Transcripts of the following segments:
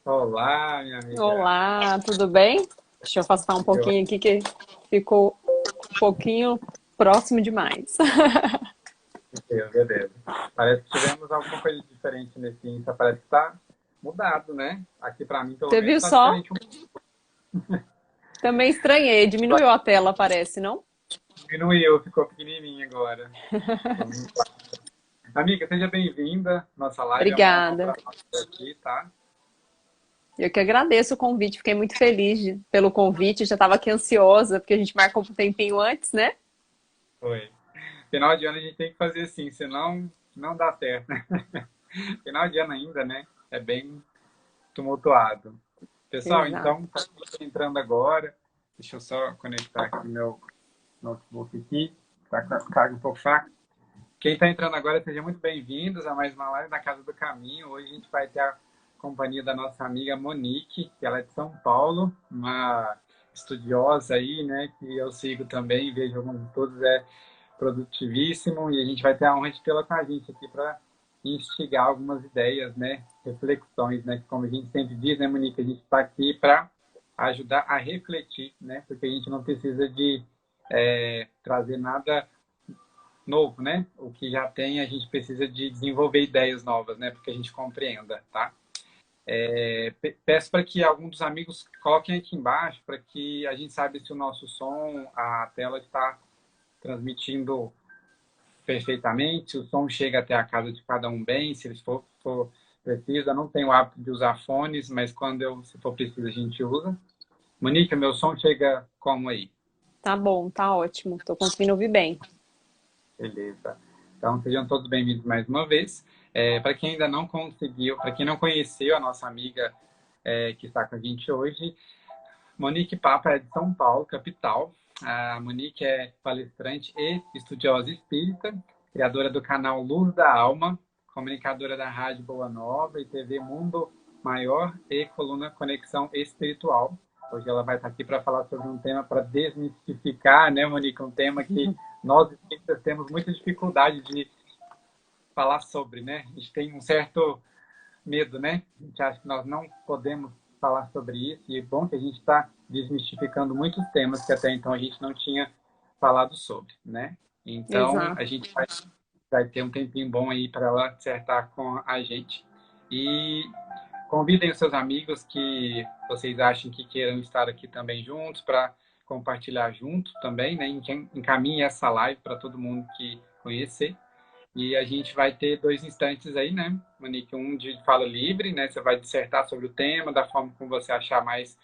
Olá, minha amiga. Olá, tudo bem? Deixa eu afastar um Eu, pouquinho aqui que ficou um pouquinho próximo demais. beleza. Parece que tivemos alguma coisa diferente nesse Insta. Parece que tá mudado, né? Aqui pra mim, pelo Você menos, viu tá só? diferente. Também estranhei, diminuiu a tela, parece, não? Diminuiu, ficou pequenininho agora. Vamos lá. Amiga, seja bem-vinda. Nossa live é uma honra Obrigada. para nós ter aqui, tá? Eu que agradeço o convite, fiquei muito feliz pelo convite, já estava aqui ansiosa, porque a gente marcou um tempinho antes, né? Foi. Final de ano a gente tem que fazer assim, senão não dá certo. Final de ano ainda, né? É bem tumultuado. Pessoal, Exato. então, tá entrando agora. Deixa eu só conectar aqui meu notebook aqui. Tá com a carga um pouco fraca. Quem está entrando agora, sejam muito bem-vindos a mais uma live na Casa do Caminho. Hoje a gente vai ter a companhia da nossa amiga Monique, que ela é de São Paulo, uma estudiosa aí, né, que eu sigo também, vejo alguns estudos, é produtivíssimo, e a gente vai ter a honra de tê-la com a gente aqui para instigar algumas ideias, né, reflexões, né, que como a gente sempre diz, né, Monique, a gente está aqui para ajudar a refletir, né, porque a gente não precisa de trazer nada novo, né? O que já tem, a gente precisa de desenvolver ideias novas, né? Porque a gente compreenda, tá? Peço para que algum dos amigos coloquem aqui embaixo para que a gente saiba se o nosso som, a tela está transmitindo perfeitamente, se o som chega até a casa de cada um bem, se eles for preciso. Eu não tenho o hábito de usar fones, mas se for preciso, a gente usa. Monique, meu som chega como aí? Tá bom, tá ótimo. Tô conseguindo ouvir bem. Beleza. Então, sejam todos bem-vindos mais uma vez. Para quem ainda não conseguiu, para quem não conheceu a nossa amiga que está com a gente hoje, Monique Papa é de São Paulo, capital. A Monique é palestrante e estudiosa espírita, criadora do canal Luz da Alma, comunicadora da Rádio Boa Nova e TV Mundo Maior e coluna Conexão Espiritual. Hoje ela vai estar aqui para falar sobre um tema para desmistificar, né, Monique? Um tema que nós espíritas temos muita dificuldade de falar sobre, né? A gente tem um certo medo, né? A gente acha que nós não podemos falar sobre isso, e é bom que a gente está desmistificando muitos temas que até então a gente não tinha falado sobre, né? Então, a Exato. gente vai ter um tempinho bom aí para ela acertar com a gente. E convidem os seus amigos que vocês acham que queiram estar aqui também juntos para compartilhar junto também, né? Encaminhe essa live para todo mundo que conhecer. E a gente vai ter dois instantes aí, né, Monique? Um de fala livre, né? Você vai dissertar sobre o tema, da forma como você achar mais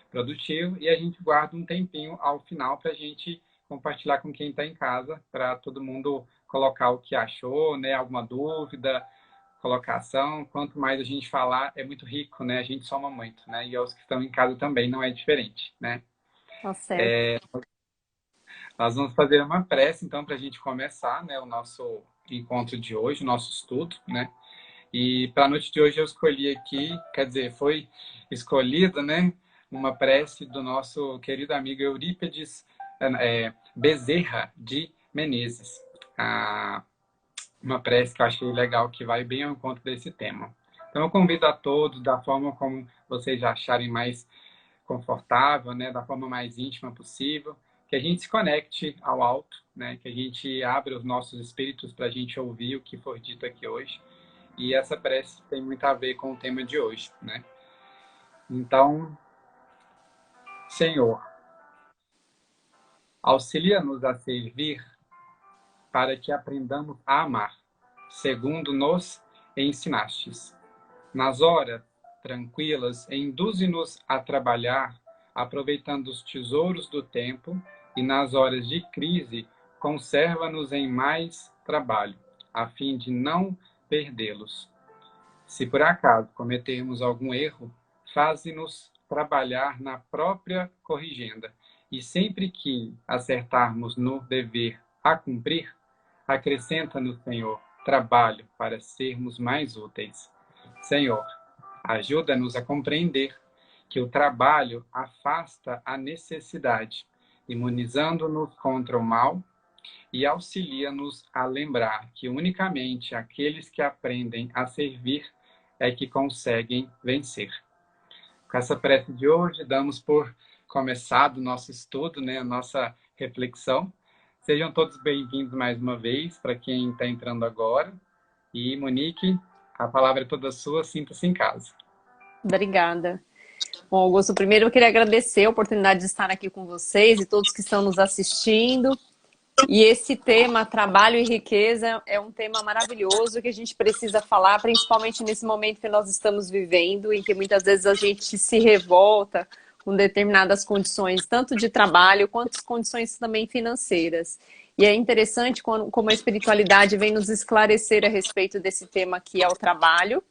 produtivo. E a gente guarda um tempinho ao final para a gente compartilhar com quem está em casa, para todo mundo colocar o que achou, né? Alguma dúvida, colocação. Quanto mais a gente falar, é muito rico, né? A gente soma muito, né? E os que estão em casa também não é diferente, né? Tá certo. Nós vamos fazer uma prece, então, para a gente começar, né? O nosso encontro de hoje, o nosso estudo, né? E para a noite de hoje eu escolhi aqui, quer dizer, foi escolhida, né, uma prece do nosso querido amigo Eurípides Bezerra de Menezes. Ah, uma prece que eu achei legal, que vai bem ao encontro desse tema. Então eu convido a todos, da forma como vocês acharem mais confortável, né, da forma mais íntima possível, que a gente se conecte ao alto, né, que a gente abra os nossos espíritos para a gente ouvir o que for dito aqui hoje. E essa prece tem muito a ver com o tema de hoje, né? Então, Senhor, auxilia-nos a servir para que aprendamos a amar, segundo nos ensinastes. Nas horas tranquilas, induze-nos a trabalhar, aproveitando os tesouros do tempo, e nas horas de crise, conserva-nos em mais trabalho, a fim de não perdê-los. Se por acaso cometermos algum erro, faze-nos trabalhar na própria corrigenda, e sempre que acertarmos no dever a cumprir, acrescenta-nos, Senhor, trabalho para sermos mais úteis. Senhor, ajuda-nos a compreender que o trabalho afasta a necessidade, imunizando-nos contra o mal e auxilia-nos a lembrar que unicamente aqueles que aprendem a servir é que conseguem vencer. Com essa prece de hoje, damos por começado o nosso estudo, né, a nossa reflexão. Sejam todos bem-vindos mais uma vez, para quem está entrando agora. E, Monique, a palavra é toda sua, sinta-se em casa. Obrigada. Bom, Augusto, primeiro eu queria agradecer a oportunidade de estar aqui com vocês e todos que estão nos assistindo. E esse tema, trabalho e riqueza, é um tema maravilhoso que a gente precisa falar, principalmente nesse momento que nós estamos vivendo, em que muitas vezes a gente se revolta com determinadas condições, tanto de trabalho quanto condições também financeiras. E é interessante como a espiritualidade vem nos esclarecer a respeito desse tema que é o trabalho.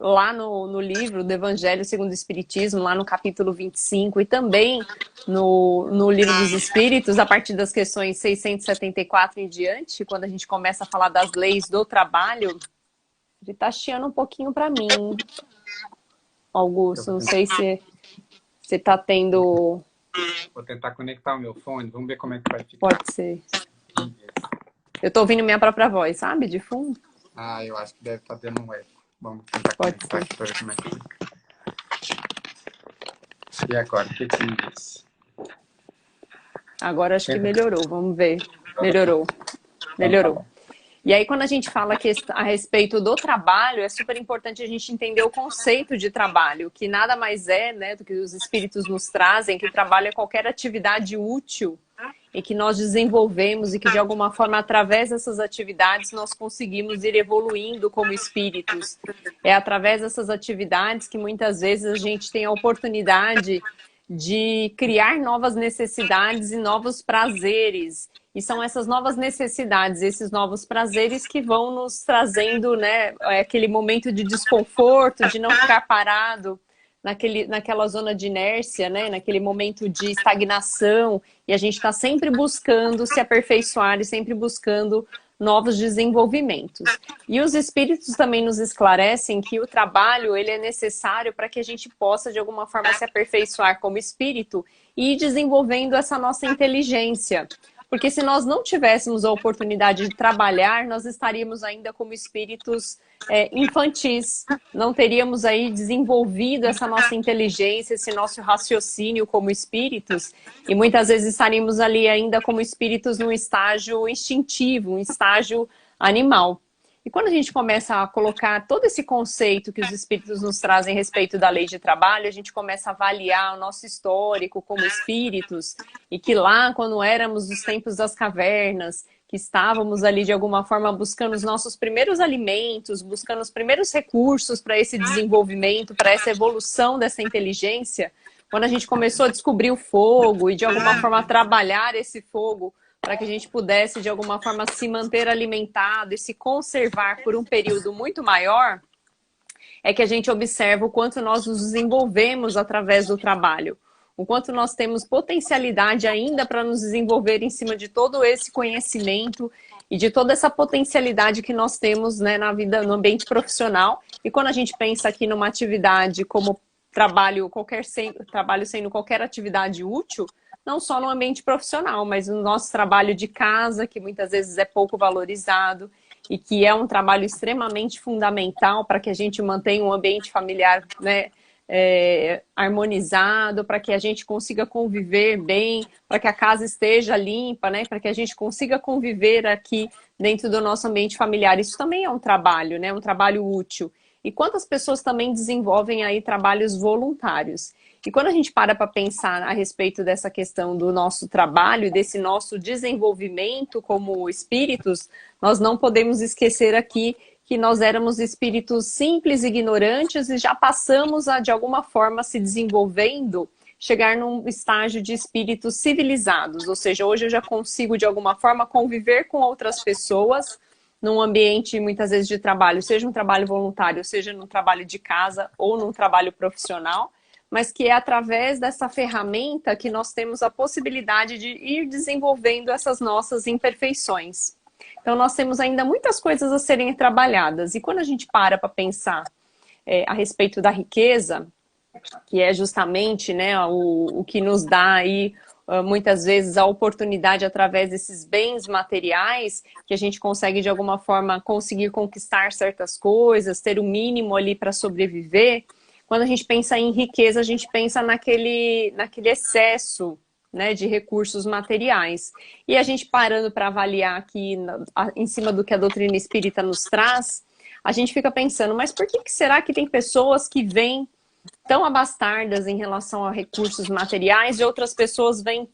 Lá no livro do Evangelho segundo o Espiritismo, lá no capítulo 25, e também no Livro dos Espíritos, a partir das questões 674 em diante, quando a gente começa a falar das leis do trabalho, ele está chiando um pouquinho para mim, Augusto, não sei se você está tendo... Vou tentar conectar o meu fone, vamos ver como é que vai ficar. Pode ser. Eu estou ouvindo minha própria voz, sabe, de fundo? Ah, eu acho que deve estar tendo um eco. Vamos tentar conectar aqui para ver como é que fica. E agora, o que me diz? Agora acho que melhorou, vamos ver. Melhorou. E aí, quando a gente fala a respeito do trabalho, é super importante a gente entender o conceito de trabalho, que nada mais é, né, do que os espíritos nos trazem, que o trabalho é qualquer atividade útil e que nós desenvolvemos e que, de alguma forma, através dessas atividades, nós conseguimos ir evoluindo como espíritos. É através dessas atividades que, muitas vezes, a gente tem a oportunidade de criar novas necessidades e novos prazeres. E são essas novas necessidades, esses novos prazeres que vão nos trazendo, né, aquele momento de desconforto, de não ficar parado naquela zona de inércia, né, naquele momento de estagnação, e a gente está sempre buscando se aperfeiçoar e sempre buscando novos desenvolvimentos. E os espíritos também nos esclarecem que o trabalho ele é necessário para que a gente possa, de alguma forma, se aperfeiçoar como espírito e ir desenvolvendo essa nossa inteligência. Porque se nós não tivéssemos a oportunidade de trabalhar, nós estaríamos ainda como espíritos infantis. Não teríamos aí desenvolvido essa nossa inteligência, esse nosso raciocínio como espíritos. E muitas vezes estaríamos ali ainda como espíritos num estágio instintivo, um estágio animal. E quando a gente começa a colocar todo esse conceito que os espíritos nos trazem a respeito da lei de trabalho, a gente começa a avaliar o nosso histórico como espíritos, e que lá, quando éramos nos tempos das cavernas, que estávamos ali de alguma forma buscando os nossos primeiros alimentos, buscando os primeiros recursos para esse desenvolvimento, para essa evolução dessa inteligência, quando a gente começou a descobrir o fogo e de alguma forma trabalhar esse fogo para que a gente pudesse, de alguma forma, se manter alimentado e se conservar por um período muito maior, é que a gente observa o quanto nós nos desenvolvemos através do trabalho, o quanto nós temos potencialidade ainda para nos desenvolver em cima de todo esse conhecimento e de toda essa potencialidade que nós temos, né, na vida, no ambiente profissional. E quando a gente pensa aqui numa atividade como trabalho sendo qualquer atividade útil, não só no ambiente profissional, mas no nosso trabalho de casa, que muitas vezes é pouco valorizado e que é um trabalho extremamente fundamental para que a gente mantenha um ambiente familiar, né, harmonizado, para que a gente consiga conviver bem, para que a casa esteja limpa, né, para que a gente consiga conviver aqui dentro do nosso ambiente familiar. Isso também é um trabalho, né, um trabalho útil. E quantas pessoas também desenvolvem aí trabalhos voluntários? E quando a gente para pensar a respeito dessa questão do nosso trabalho e desse nosso desenvolvimento como espíritos, nós não podemos esquecer aqui que nós éramos espíritos simples, ignorantes e já passamos a, de alguma forma, se desenvolvendo, chegar num estágio de espíritos civilizados. Ou seja, hoje eu já consigo, de alguma forma, conviver com outras pessoas num ambiente, muitas vezes, de trabalho, seja um trabalho voluntário, seja num trabalho de casa ou num trabalho profissional, mas que é através dessa ferramenta que nós temos a possibilidade de ir desenvolvendo essas nossas imperfeições. Então, nós temos ainda muitas coisas a serem trabalhadas. E quando a gente para pensar a respeito da riqueza, que é justamente, né, o que nos dá aí, muitas vezes, a oportunidade, através desses bens materiais, que a gente consegue, de alguma forma, conseguir conquistar certas coisas, ter o mínimo ali para sobreviver. quando a gente pensa em riqueza, a gente pensa naquele excesso, né, de recursos materiais. E a gente parando para avaliar aqui, em cima do que a doutrina espírita nos traz, a gente fica pensando, mas por que será que tem pessoas que vêm tão abastardas em relação a recursos materiais e outras pessoas vêm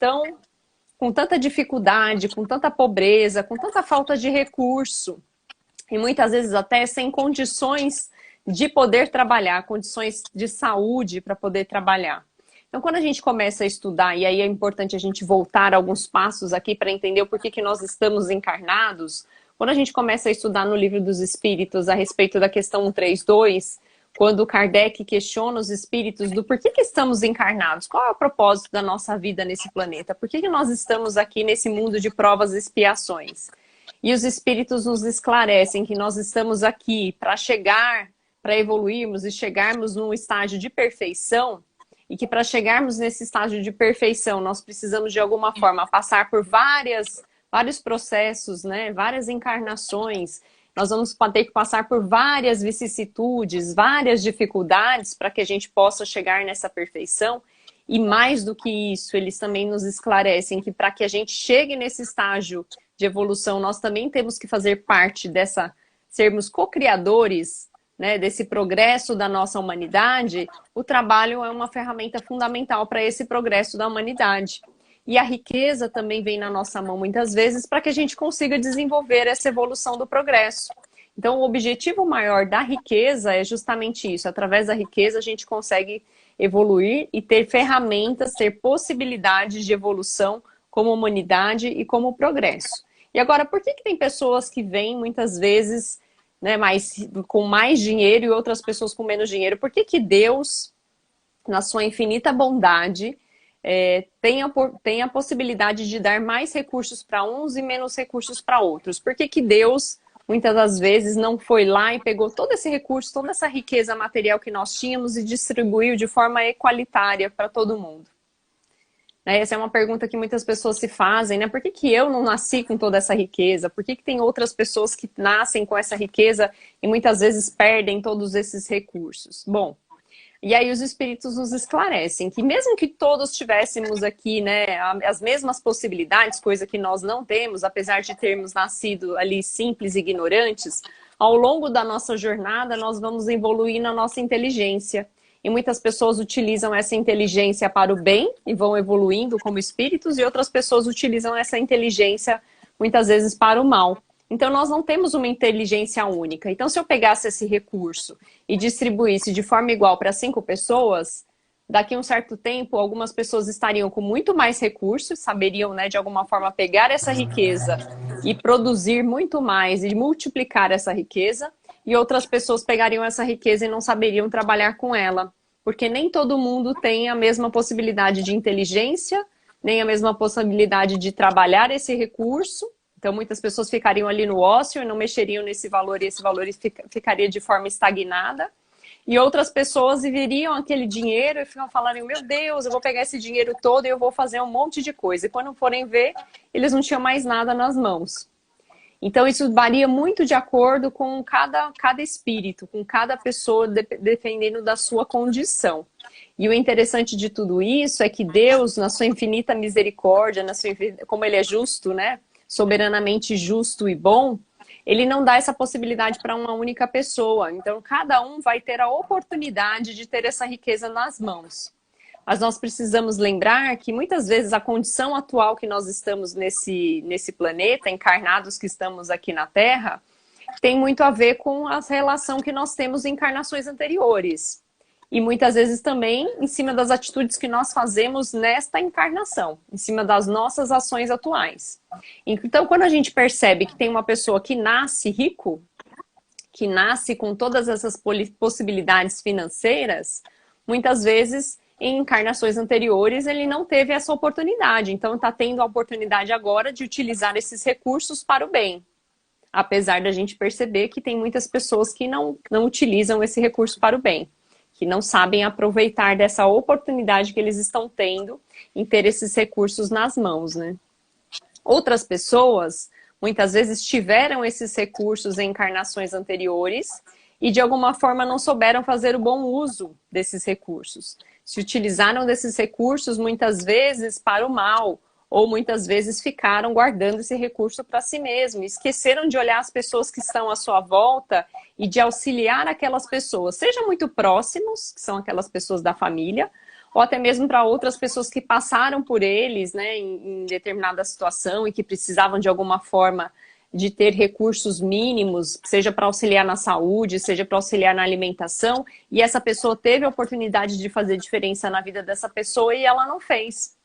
com tanta dificuldade, com tanta pobreza, com tanta falta de recurso, e muitas vezes até sem condições de poder trabalhar, condições de saúde para poder trabalhar. Então, quando a gente começa a estudar, e aí é importante a gente voltar alguns passos aqui para entender o porquê que nós estamos encarnados, quando a gente começa a estudar no Livro dos Espíritos a respeito da questão 132, quando Kardec questiona os espíritos do porquê que estamos encarnados, qual é o propósito da nossa vida nesse planeta, por que nós estamos aqui nesse mundo de provas e expiações. E os espíritos nos esclarecem que nós estamos aqui para chegar, para evoluirmos e chegarmos num estágio de perfeição, e que para chegarmos nesse estágio de perfeição, nós precisamos de alguma forma passar por vários processos, né? Várias encarnações, nós vamos ter que passar por várias vicissitudes, várias dificuldades para que a gente possa chegar nessa perfeição. E mais do que isso, eles também nos esclarecem que para que a gente chegue nesse estágio de evolução, nós também temos que fazer parte sermos co-criadores, né, desse progresso da nossa humanidade. O trabalho é uma ferramenta fundamental para esse progresso da humanidade. E a riqueza também vem na nossa mão muitas vezes para que a gente consiga desenvolver essa evolução do progresso. Então, o objetivo maior da riqueza é justamente isso. Através da riqueza, a gente consegue evoluir e ter ferramentas, ter possibilidades de evolução como humanidade e como progresso. E agora, por que tem pessoas que vêm muitas vezes, né, com mais dinheiro e outras pessoas com menos dinheiro? Por que Deus, na sua infinita bondade, tem a possibilidade de dar mais recursos para uns e menos recursos para outros? Por que Deus, muitas das vezes, não foi lá e pegou todo esse recurso, toda essa riqueza material que nós tínhamos e distribuiu de forma equalitária para todo mundo? Essa é uma pergunta que muitas pessoas se fazem, né? Por que eu não nasci com toda essa riqueza? Por que tem outras pessoas que nascem com essa riqueza e muitas vezes perdem todos esses recursos? Bom, e aí os espíritos nos esclarecem que mesmo que todos tivéssemos aqui, né, as mesmas possibilidades, coisa que nós não temos, apesar de termos nascido ali simples e ignorantes, ao longo da nossa jornada nós vamos evoluir na nossa inteligência. E muitas pessoas utilizam essa inteligência para o bem e vão evoluindo como espíritos, e outras pessoas utilizam essa inteligência muitas vezes para o mal. Então nós não temos uma inteligência única. Então se eu pegasse esse recurso e distribuísse de forma igual para 5 pessoas, daqui a um certo tempo algumas pessoas estariam com muito mais recursos, saberiam, né, de alguma forma pegar essa riqueza e produzir muito mais e multiplicar essa riqueza, e outras pessoas pegariam essa riqueza e não saberiam trabalhar com ela, porque nem todo mundo tem a mesma possibilidade de inteligência, nem a mesma possibilidade de trabalhar esse recurso. Então muitas pessoas ficariam ali no ócio e não mexeriam nesse valor, e esse valor ficaria de forma estagnada. E outras pessoas viriam aquele dinheiro e falariam, meu Deus, eu vou pegar esse dinheiro todo e eu vou fazer um monte de coisa. E quando forem ver, eles não tinham mais nada nas mãos. Então isso varia muito de acordo com cada espírito, com cada pessoa, dependendo da sua condição. E o interessante de tudo isso é que Deus, na sua infinita misericórdia, como Ele é justo, né? Soberanamente justo e bom, Ele não dá essa possibilidade para uma única pessoa. Então cada um vai ter a oportunidade de ter essa riqueza nas mãos. Mas nós precisamos lembrar que muitas vezes a condição atual que nós estamos nesse planeta, encarnados que estamos aqui na Terra, tem muito a ver com a relação que nós temos em encarnações anteriores. E muitas vezes também em cima das atitudes que nós fazemos nesta encarnação, em cima das nossas ações atuais. Então, quando a gente percebe que tem uma pessoa que nasce rico, que nasce com todas essas possibilidades financeiras, muitas vezes em encarnações anteriores ele não teve essa oportunidade. Então está tendo a oportunidade agora de utilizar esses recursos para o bem. Apesar da gente perceber que tem muitas pessoas que não utilizam esse recurso para o bem, que não sabem aproveitar dessa oportunidade que eles estão tendo em ter esses recursos nas mãos, né? Outras pessoas, muitas vezes, tiveram esses recursos em encarnações anteriores e de alguma forma não souberam fazer o bom uso desses recursos. Se utilizaram desses recursos muitas vezes para o mal, ou muitas vezes ficaram guardando esse recurso para si mesmo, esqueceram de olhar as pessoas que estão à sua volta e de auxiliar aquelas pessoas, seja muito próximos, que são aquelas pessoas da família, ou até mesmo para outras pessoas que passaram por eles, né, em determinada situação e que precisavam de alguma forma de ter recursos mínimos, seja para auxiliar na saúde, seja para auxiliar na alimentação, e essa pessoa teve a oportunidade de fazer diferença na vida dessa pessoa e ela não fez.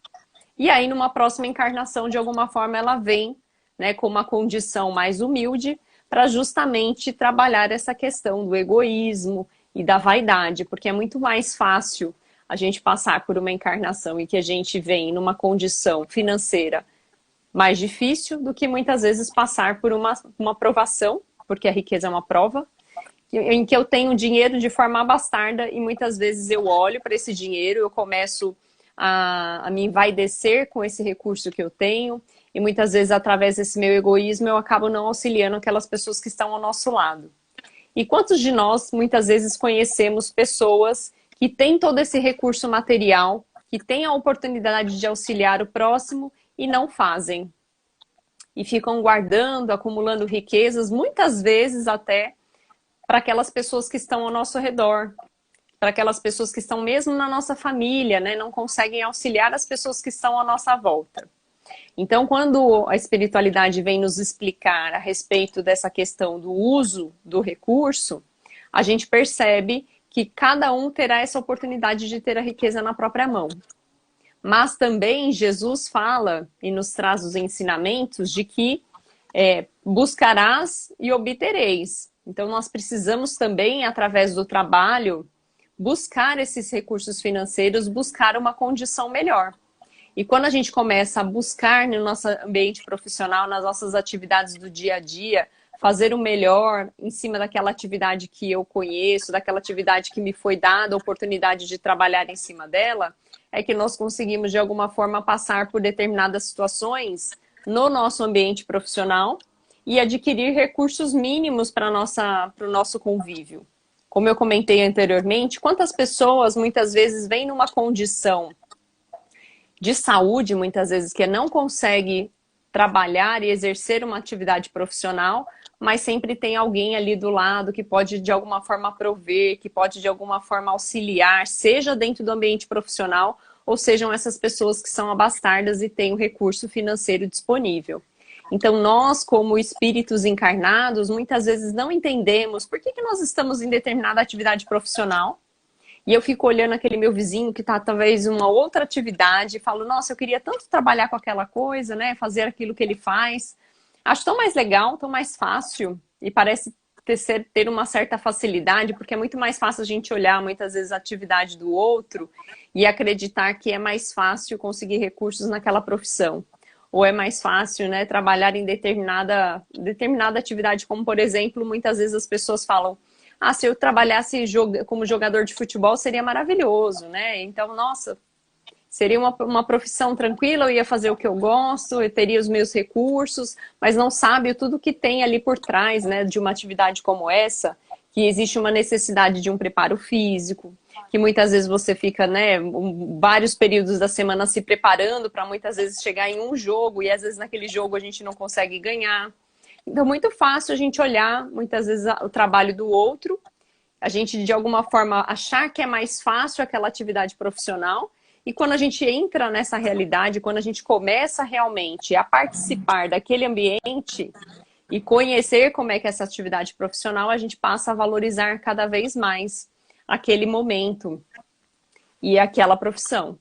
E aí, numa próxima encarnação, de alguma forma, ela vem, né, com uma condição mais humilde para justamente trabalhar essa questão do egoísmo e da vaidade, porque é muito mais fácil a gente passar por uma encarnação em que a gente vem numa condição financeira mais difícil do que muitas vezes passar por uma provação, porque a riqueza é uma prova, em que eu tenho dinheiro de forma bastarda e muitas vezes eu olho para esse dinheiro, eu começo a me envaidecer com esse recurso que eu tenho e muitas vezes através desse meu egoísmo eu acabo não auxiliando aquelas pessoas que estão ao nosso lado. E quantos de nós muitas vezes conhecemos pessoas que têm todo esse recurso material, que têm a oportunidade de auxiliar o próximo e não fazem. E ficam guardando, acumulando riquezas, muitas vezes até para aquelas pessoas que estão ao nosso redor, para aquelas pessoas que estão mesmo na nossa família, né? Não conseguem auxiliar as pessoas que estão à nossa volta. Então, quando a espiritualidade vem nos explicar a respeito dessa questão do uso do recurso, a gente percebe que cada um terá essa oportunidade de ter a riqueza na própria mão. Mas também Jesus fala e nos traz os ensinamentos de que buscarás e obtereis. Então nós precisamos também, através do trabalho, buscar esses recursos financeiros, buscar uma condição melhor. E quando a gente começa a buscar no nosso ambiente profissional, nas nossas atividades do dia a dia, fazer o melhor em cima daquela atividade que eu conheço, daquela atividade que me foi dada, a oportunidade de trabalhar em cima dela, é que nós conseguimos, de alguma forma, passar por determinadas situações no nosso ambiente profissional e adquirir recursos mínimos para o nosso convívio. Como eu comentei anteriormente, quantas pessoas, muitas vezes, vêm numa condição de saúde, muitas vezes, que não consegue trabalhar e exercer uma atividade profissional, mas sempre tem alguém ali do lado que pode de alguma forma prover, que pode de alguma forma auxiliar, seja dentro do ambiente profissional, ou sejam essas pessoas que são abastardas e têm o recurso financeiro disponível. Então nós, como espíritos encarnados, muitas vezes não entendemos por que nós estamos em determinada atividade profissional, e eu fico olhando aquele meu vizinho que está talvez em uma outra atividade e falo, nossa, eu queria tanto trabalhar com aquela coisa, né? Fazer aquilo que ele faz. Acho tão mais legal, tão mais fácil e parece ter uma certa facilidade, porque é muito mais fácil a gente olhar muitas vezes a atividade do outro e acreditar que é mais fácil conseguir recursos naquela profissão. Ou é mais fácil, né, trabalhar em determinada atividade, como por exemplo, muitas vezes as pessoas falam, ah, se eu trabalhasse como jogador de futebol seria maravilhoso, né? Então, nossa, seria uma profissão tranquila, eu ia fazer o que eu gosto, eu teria os meus recursos, mas não sabe tudo que tem ali por trás, né, de uma atividade como essa, que existe uma necessidade de um preparo físico, que muitas vezes você fica, né, vários períodos da semana se preparando para muitas vezes chegar em um jogo, e às vezes naquele jogo a gente não consegue ganhar. Então, muito fácil a gente olhar, muitas vezes, o trabalho do outro, a gente, de alguma forma, achar que é mais fácil aquela atividade profissional, e quando a gente entra nessa realidade, quando a gente começa realmente a participar daquele ambiente e conhecer como é que é essa atividade profissional, a gente passa a valorizar cada vez mais aquele momento e aquela profissão.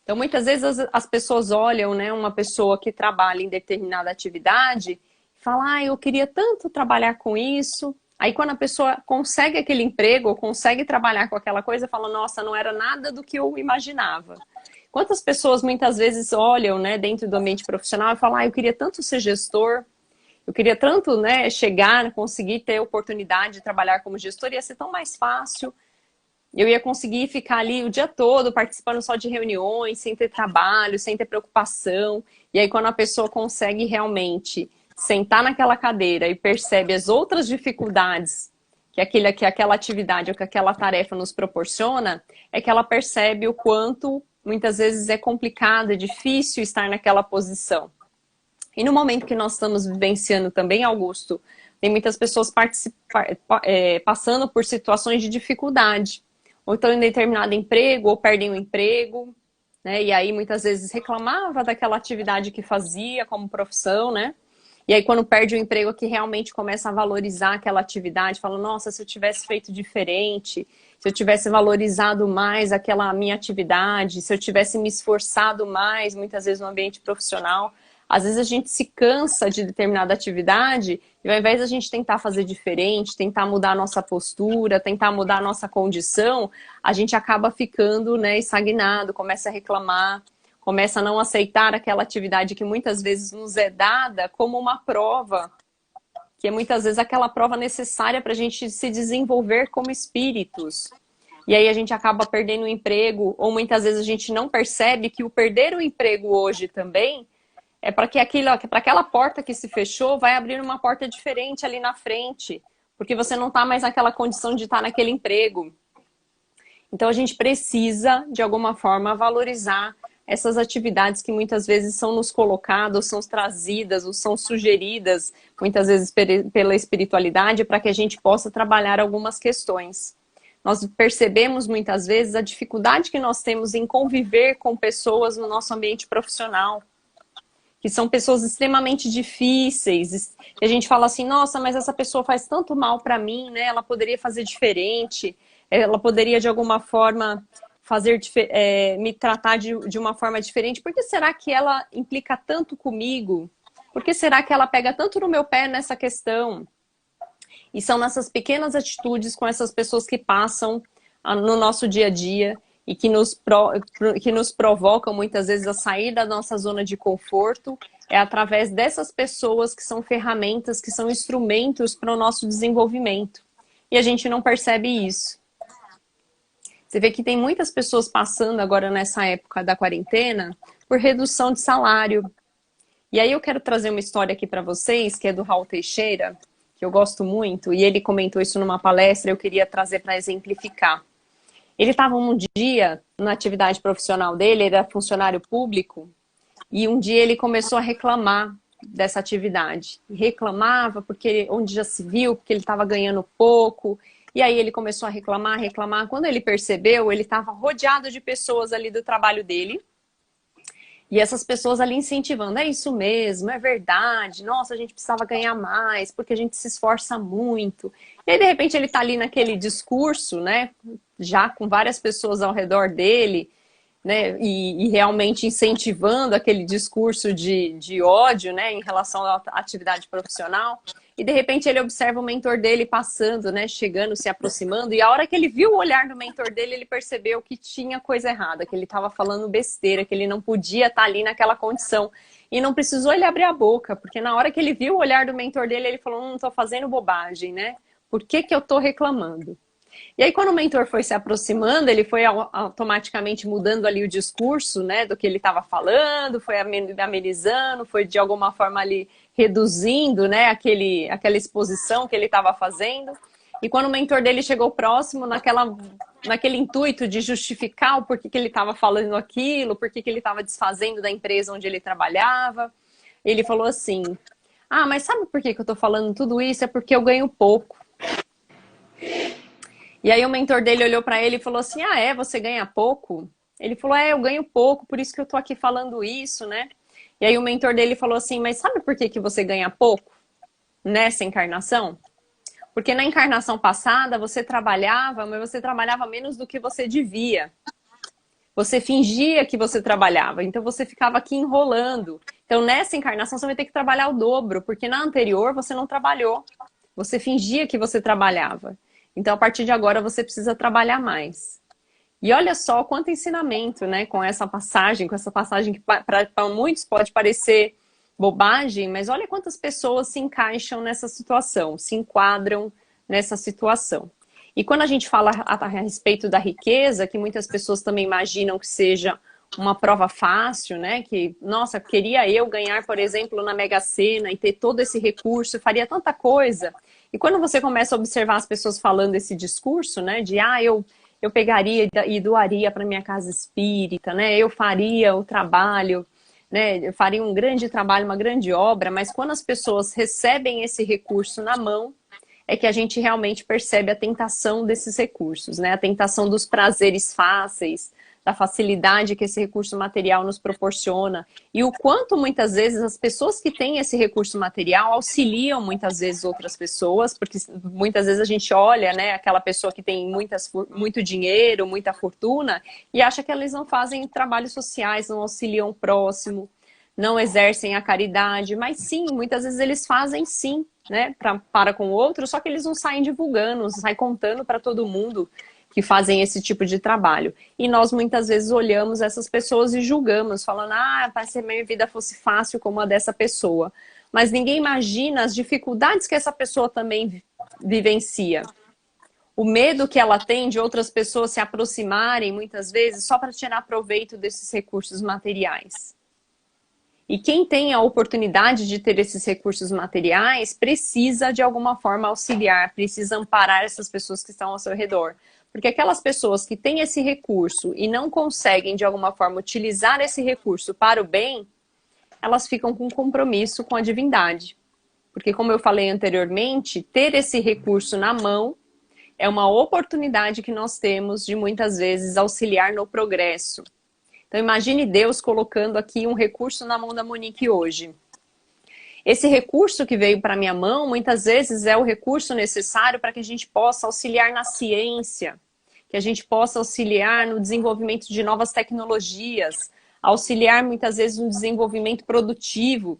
Então, muitas vezes as pessoas olham, né, uma pessoa que trabalha em determinada atividade fala, ah, eu queria tanto trabalhar com isso. Aí quando a pessoa consegue aquele emprego, ou consegue trabalhar com aquela coisa, fala, nossa, não era nada do que eu imaginava. Quantas pessoas muitas vezes olham, né, dentro do ambiente profissional e falam, ah, eu queria tanto ser gestor, eu queria tanto, né, chegar, conseguir ter a oportunidade de trabalhar como gestor, ia ser tão mais fácil. Eu ia conseguir ficar ali o dia todo participando só de reuniões, sem ter trabalho, sem ter preocupação. E aí quando a pessoa consegue realmente sentar naquela cadeira e percebe as outras dificuldades que aquela atividade ou que aquela tarefa nos proporciona, é que ela percebe o quanto muitas vezes é complicado, é difícil estar naquela posição. E no momento que nós estamos vivenciando também, Augusto, tem muitas pessoas passando por situações de dificuldade, ou estão em determinado emprego, ou perdem o emprego, né? E aí muitas vezes reclamava daquela atividade que fazia como profissão, né? E aí quando perde o emprego que realmente começa a valorizar aquela atividade, fala, nossa, se eu tivesse feito diferente, se eu tivesse valorizado mais aquela minha atividade, se eu tivesse me esforçado mais, muitas vezes no ambiente profissional. Às vezes a gente se cansa de determinada atividade e ao invés da gente tentar fazer diferente, tentar mudar a nossa postura, tentar mudar a nossa condição, a gente acaba ficando, né, estagnado, começa a reclamar, começa a não aceitar aquela atividade que muitas vezes nos é dada como uma prova, que é muitas vezes aquela prova necessária para a gente se desenvolver como espíritos. E aí a gente acaba perdendo o emprego, ou muitas vezes a gente não percebe que o perder o emprego hoje também é para aquela porta que se fechou vai abrir uma porta diferente ali na frente, porque você não está mais naquela condição de estar naquele emprego. Então a gente precisa, de alguma forma, valorizar essas atividades que muitas vezes são nos colocadas, ou são trazidas, ou são sugeridas, muitas vezes pela espiritualidade, para que a gente possa trabalhar algumas questões. Nós percebemos muitas vezes a dificuldade que nós temos em conviver com pessoas no nosso ambiente profissional, que são pessoas extremamente difíceis, e a gente fala assim, nossa, mas essa pessoa faz tanto mal para mim, né? Ela poderia fazer diferente, ela poderia de alguma forma me tratar de uma forma diferente. Por que será que ela implica tanto comigo? Por que será que ela pega tanto no meu pé nessa questão? E são nessas pequenas atitudes com essas pessoas que passam no nosso dia a dia e que nos provocam muitas vezes a sair da nossa zona de conforto, é através dessas pessoas que são ferramentas, que são instrumentos para o nosso desenvolvimento. E a gente não percebe isso. Você vê que tem muitas pessoas passando agora nessa época da quarentena por redução de salário. E aí eu quero trazer uma história aqui para vocês, que é do Raul Teixeira, que eu gosto muito, e ele comentou isso numa palestra, eu queria trazer para exemplificar. Ele estava um dia na atividade profissional dele, ele era funcionário público, e um dia ele começou a reclamar dessa atividade. Reclamava porque onde já se viu, porque ele estava ganhando pouco, e aí ele começou a reclamar, reclamar. Quando ele percebeu, ele estava rodeado de pessoas ali do trabalho dele, e essas pessoas ali incentivando, é isso mesmo, é verdade, nossa, a gente precisava ganhar mais, porque a gente se esforça muito. E aí, de repente, ele está ali naquele discurso, né, já com várias pessoas ao redor dele, né, e realmente incentivando aquele discurso de ódio, né, em relação à atividade profissional. E, de repente, ele observa o mentor dele passando, né, chegando, se aproximando, e a hora que ele viu o olhar do mentor dele, ele percebeu que tinha coisa errada, que ele estava falando besteira, que ele não podia estar ali naquela condição. E não precisou ele abrir a boca, porque na hora que ele viu o olhar do mentor dele, ele falou, não estou fazendo bobagem, né? Por que eu estou reclamando? E aí, quando o mentor foi se aproximando, ele foi automaticamente mudando ali o discurso, né, do que ele estava falando, foi amenizando, foi de alguma forma ali reduzindo, né, aquela exposição que ele estava fazendo. E quando o mentor dele chegou próximo, naquele intuito de justificar o porquê que ele estava falando aquilo, porquê que ele estava desfazendo da empresa onde ele trabalhava, ele falou assim, ah, mas sabe por que eu estou falando tudo isso? É porque eu ganho pouco. E aí o mentor dele olhou para ele e falou assim, ah, você ganha pouco? Ele falou, eu ganho pouco, por isso que eu tô aqui falando isso, né? E aí o mentor dele falou assim, mas sabe por que você ganha pouco nessa encarnação? Porque na encarnação passada você trabalhava, mas você trabalhava menos do que você devia. Você fingia que você trabalhava, então você ficava aqui enrolando. Então nessa encarnação você vai ter que trabalhar o dobro, porque na anterior você não trabalhou. Você fingia que você trabalhava. Então, a partir de agora, você precisa trabalhar mais. E olha só quanto ensinamento, né, com essa passagem que para muitos pode parecer bobagem, mas olha quantas pessoas se encaixam nessa situação, se enquadram nessa situação. E quando a gente fala a respeito da riqueza, que muitas pessoas também imaginam que seja uma prova fácil, né, que, nossa, queria eu ganhar, por exemplo, na Mega Sena e ter todo esse recurso, eu faria tanta coisa. E quando você começa a observar as pessoas falando esse discurso, né, de eu pegaria e doaria para minha casa espírita, né, eu faria o trabalho, né, eu faria um grande trabalho, uma grande obra, mas quando as pessoas recebem esse recurso na mão, é que a gente realmente percebe a tentação desses recursos, né, a tentação dos prazeres fáceis, da facilidade que esse recurso material nos proporciona e o quanto muitas vezes as pessoas que têm esse recurso material auxiliam muitas vezes outras pessoas, porque muitas vezes a gente olha, né, aquela pessoa que tem muito dinheiro, muita fortuna e acha que eles não fazem trabalhos sociais, não auxiliam o próximo, não exercem a caridade, mas sim, muitas vezes eles fazem sim, né, para com o outro, só que eles não saem divulgando, não saem contando para todo mundo que fazem esse tipo de trabalho. E nós muitas vezes olhamos essas pessoas e julgamos, falando, para se minha vida fosse fácil como a dessa pessoa. Mas ninguém imagina as dificuldades que essa pessoa também vivencia. O medo que ela tem de outras pessoas se aproximarem, muitas vezes, só para tirar proveito desses recursos materiais. E quem tem a oportunidade de ter esses recursos materiais precisa, de alguma forma, auxiliar, precisa amparar essas pessoas que estão ao seu redor. Porque aquelas pessoas que têm esse recurso e não conseguem, de alguma forma, utilizar esse recurso para o bem, elas ficam com compromisso com a divindade. Porque, como eu falei anteriormente, ter esse recurso na mão é uma oportunidade que nós temos de, muitas vezes, auxiliar no progresso. Então, imagine Deus colocando aqui um recurso na mão da Monique hoje. Esse recurso que veio para minha mão, muitas vezes é o recurso necessário para que a gente possa auxiliar na ciência, que a gente possa auxiliar no desenvolvimento de novas tecnologias, auxiliar muitas vezes no desenvolvimento produtivo,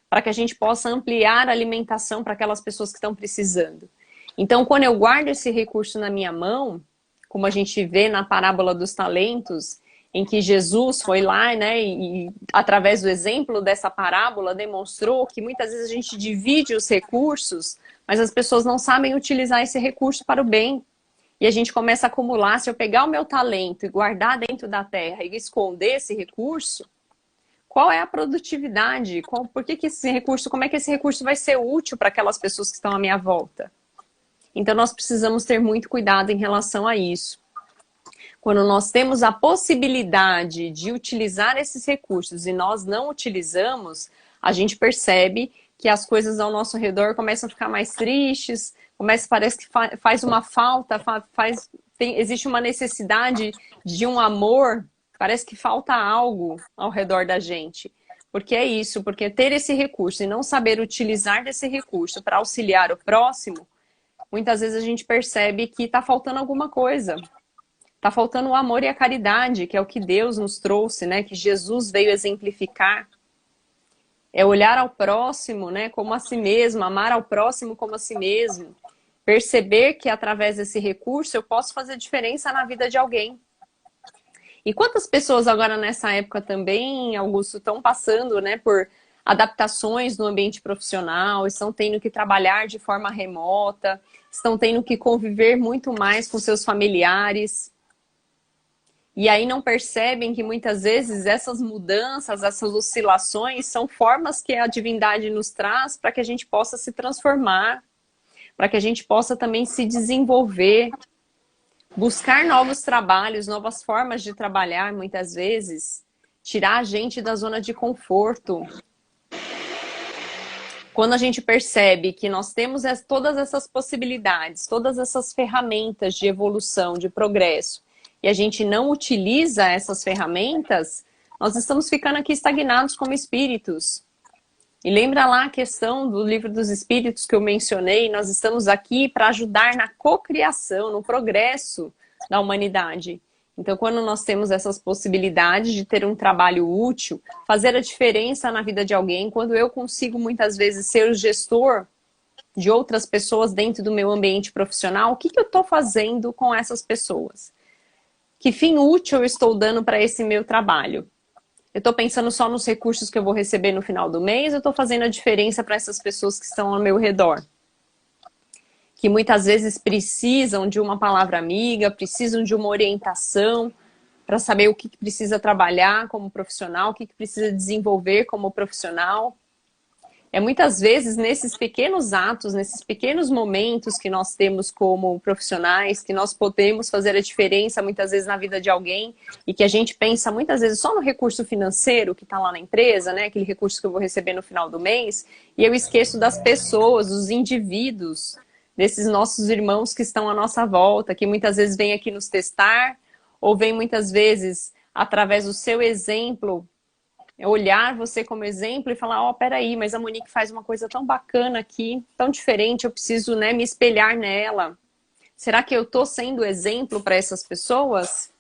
para que a gente possa ampliar a alimentação para aquelas pessoas que estão precisando. Então, quando eu guardo esse recurso na minha mão, como a gente vê na parábola dos talentos, em que Jesus foi lá, né, e através do exemplo dessa parábola demonstrou que muitas vezes a gente divide os recursos, mas as pessoas não sabem utilizar esse recurso para o bem. E a gente começa a acumular. Se eu pegar o meu talento e guardar dentro da terra e esconder esse recurso, qual é a produtividade? Por que esse recurso, como é que esse recurso vai ser útil para aquelas pessoas que estão à minha volta? Então nós precisamos ter muito cuidado em relação a isso. Quando nós temos a possibilidade de utilizar esses recursos e nós não utilizamos, a gente percebe que as coisas ao nosso redor começam a ficar mais tristes, parece que faz uma falta, existe uma necessidade de um amor, parece que falta algo ao redor da gente. Porque é isso, porque ter esse recurso e não saber utilizar desse recurso para auxiliar o próximo, muitas vezes a gente percebe que está faltando alguma coisa. Está faltando o amor e a caridade, que é o que Deus nos trouxe, né? Que Jesus veio exemplificar. É olhar ao próximo, né, como a si mesmo, amar ao próximo como a si mesmo. Perceber que através desse recurso eu posso fazer diferença na vida de alguém. E quantas pessoas agora nessa época também, Augusto, estão passando, né, por adaptações no ambiente profissional, estão tendo que trabalhar de forma remota, estão tendo que conviver muito mais com seus familiares. E aí não percebem que muitas vezes essas mudanças, essas oscilações são formas que a divindade nos traz para que a gente possa se transformar, para que a gente possa também se desenvolver, buscar novos trabalhos, novas formas de trabalhar muitas vezes, tirar a gente da zona de conforto. Quando a gente percebe que nós temos todas essas possibilidades, todas essas ferramentas de evolução, de progresso, e a gente não utiliza essas ferramentas, nós estamos ficando aqui estagnados como espíritos. E lembra lá a questão do Livro dos Espíritos que eu mencionei, nós estamos aqui para ajudar na cocriação, no progresso da humanidade. Então, quando nós temos essas possibilidades de ter um trabalho útil, fazer a diferença na vida de alguém, quando eu consigo muitas vezes ser o gestor de outras pessoas dentro do meu ambiente profissional, o que eu estou fazendo com essas pessoas? Que fim útil eu estou dando para esse meu trabalho? Eu estou pensando só nos recursos que eu vou receber no final do mês, ou eu estou fazendo a diferença para essas pessoas que estão ao meu redor? Que muitas vezes precisam de uma palavra amiga, precisam de uma orientação para saber o que precisa trabalhar como profissional, o que precisa desenvolver como profissional. É muitas vezes nesses pequenos atos, nesses pequenos momentos que nós temos como profissionais, que nós podemos fazer a diferença muitas vezes na vida de alguém e que a gente pensa muitas vezes só no recurso financeiro que está lá na empresa, né? Aquele recurso que eu vou receber no final do mês, e eu esqueço das pessoas, dos indivíduos, desses nossos irmãos que estão à nossa volta, que muitas vezes vêm aqui nos testar, ou vêm muitas vezes através do seu exemplo, olhar você como exemplo e falar, ó, peraí, mas a Monique faz uma coisa tão bacana aqui, tão diferente, eu preciso, né, me espelhar nela. Será que eu estou sendo exemplo para essas pessoas?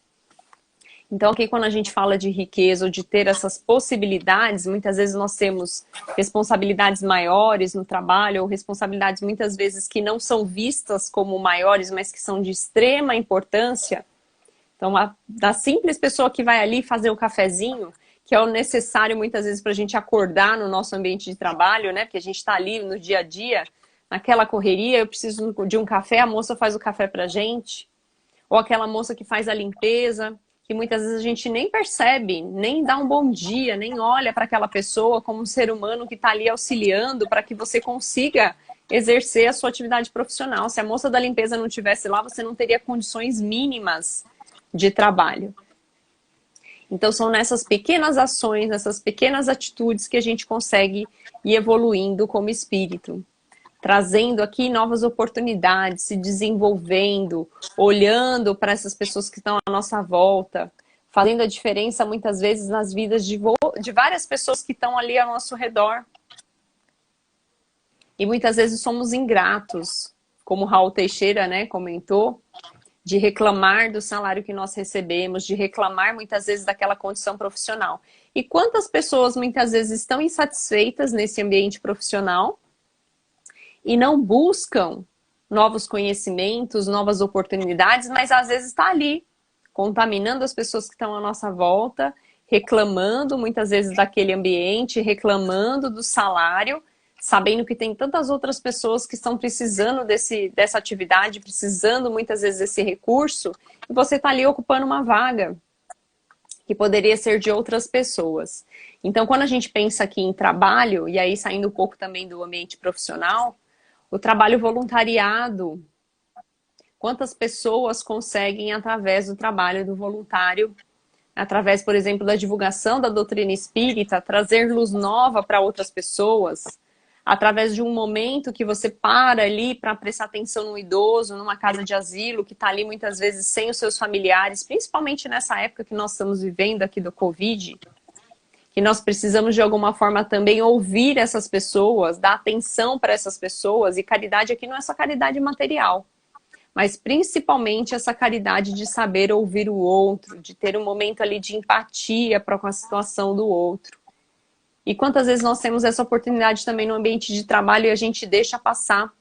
Então, aqui quando a gente fala de riqueza ou de ter essas possibilidades, muitas vezes nós temos responsabilidades maiores no trabalho, ou responsabilidades muitas vezes que não são vistas como maiores, mas que são de extrema importância. Então, da simples pessoa que vai ali fazer o cafezinho, que é o necessário muitas vezes para a gente acordar no nosso ambiente de trabalho, né? Porque a gente está ali no dia a dia, naquela correria, eu preciso de um café, a moça faz o café para a gente. Ou aquela moça que faz a limpeza, que muitas vezes a gente nem percebe, nem dá um bom dia, nem olha para aquela pessoa como um ser humano que está ali auxiliando para que você consiga exercer a sua atividade profissional. Se a moça da limpeza não estivesse lá, você não teria condições mínimas de trabalho. Então, são nessas pequenas ações, nessas pequenas atitudes que a gente consegue ir evoluindo como espírito. Trazendo aqui novas oportunidades, se desenvolvendo, olhando para essas pessoas que estão à nossa volta, fazendo a diferença muitas vezes nas vidas de várias pessoas que estão ali ao nosso redor. E muitas vezes somos ingratos, como Raul Teixeira, né, comentou, de reclamar do salário que nós recebemos, de reclamar muitas vezes daquela condição profissional. E quantas pessoas muitas vezes estão insatisfeitas nesse ambiente profissional e não buscam novos conhecimentos, novas oportunidades, mas às vezes está ali, contaminando as pessoas que estão à nossa volta, reclamando muitas vezes daquele ambiente, reclamando do salário, sabendo que tem tantas outras pessoas que estão precisando dessa atividade, precisando muitas vezes desse recurso, e você está ali ocupando uma vaga que poderia ser de outras pessoas. Então, quando a gente pensa aqui em trabalho, e aí saindo um pouco também do ambiente profissional, o trabalho voluntariado, quantas pessoas conseguem, através do trabalho do voluntário, através, por exemplo, da divulgação da doutrina espírita, trazer luz nova para outras pessoas, através de um momento que você para ali para prestar atenção no idoso, numa casa de asilo, que está ali muitas vezes sem os seus familiares, principalmente nessa época que nós estamos vivendo aqui do Covid, que nós precisamos de alguma forma também ouvir essas pessoas, dar atenção para essas pessoas, e caridade aqui não é só caridade material, mas principalmente essa caridade de saber ouvir o outro, de ter um momento ali de empatia para com a situação do outro. E quantas vezes nós temos essa oportunidade também no ambiente de trabalho e a gente deixa passar.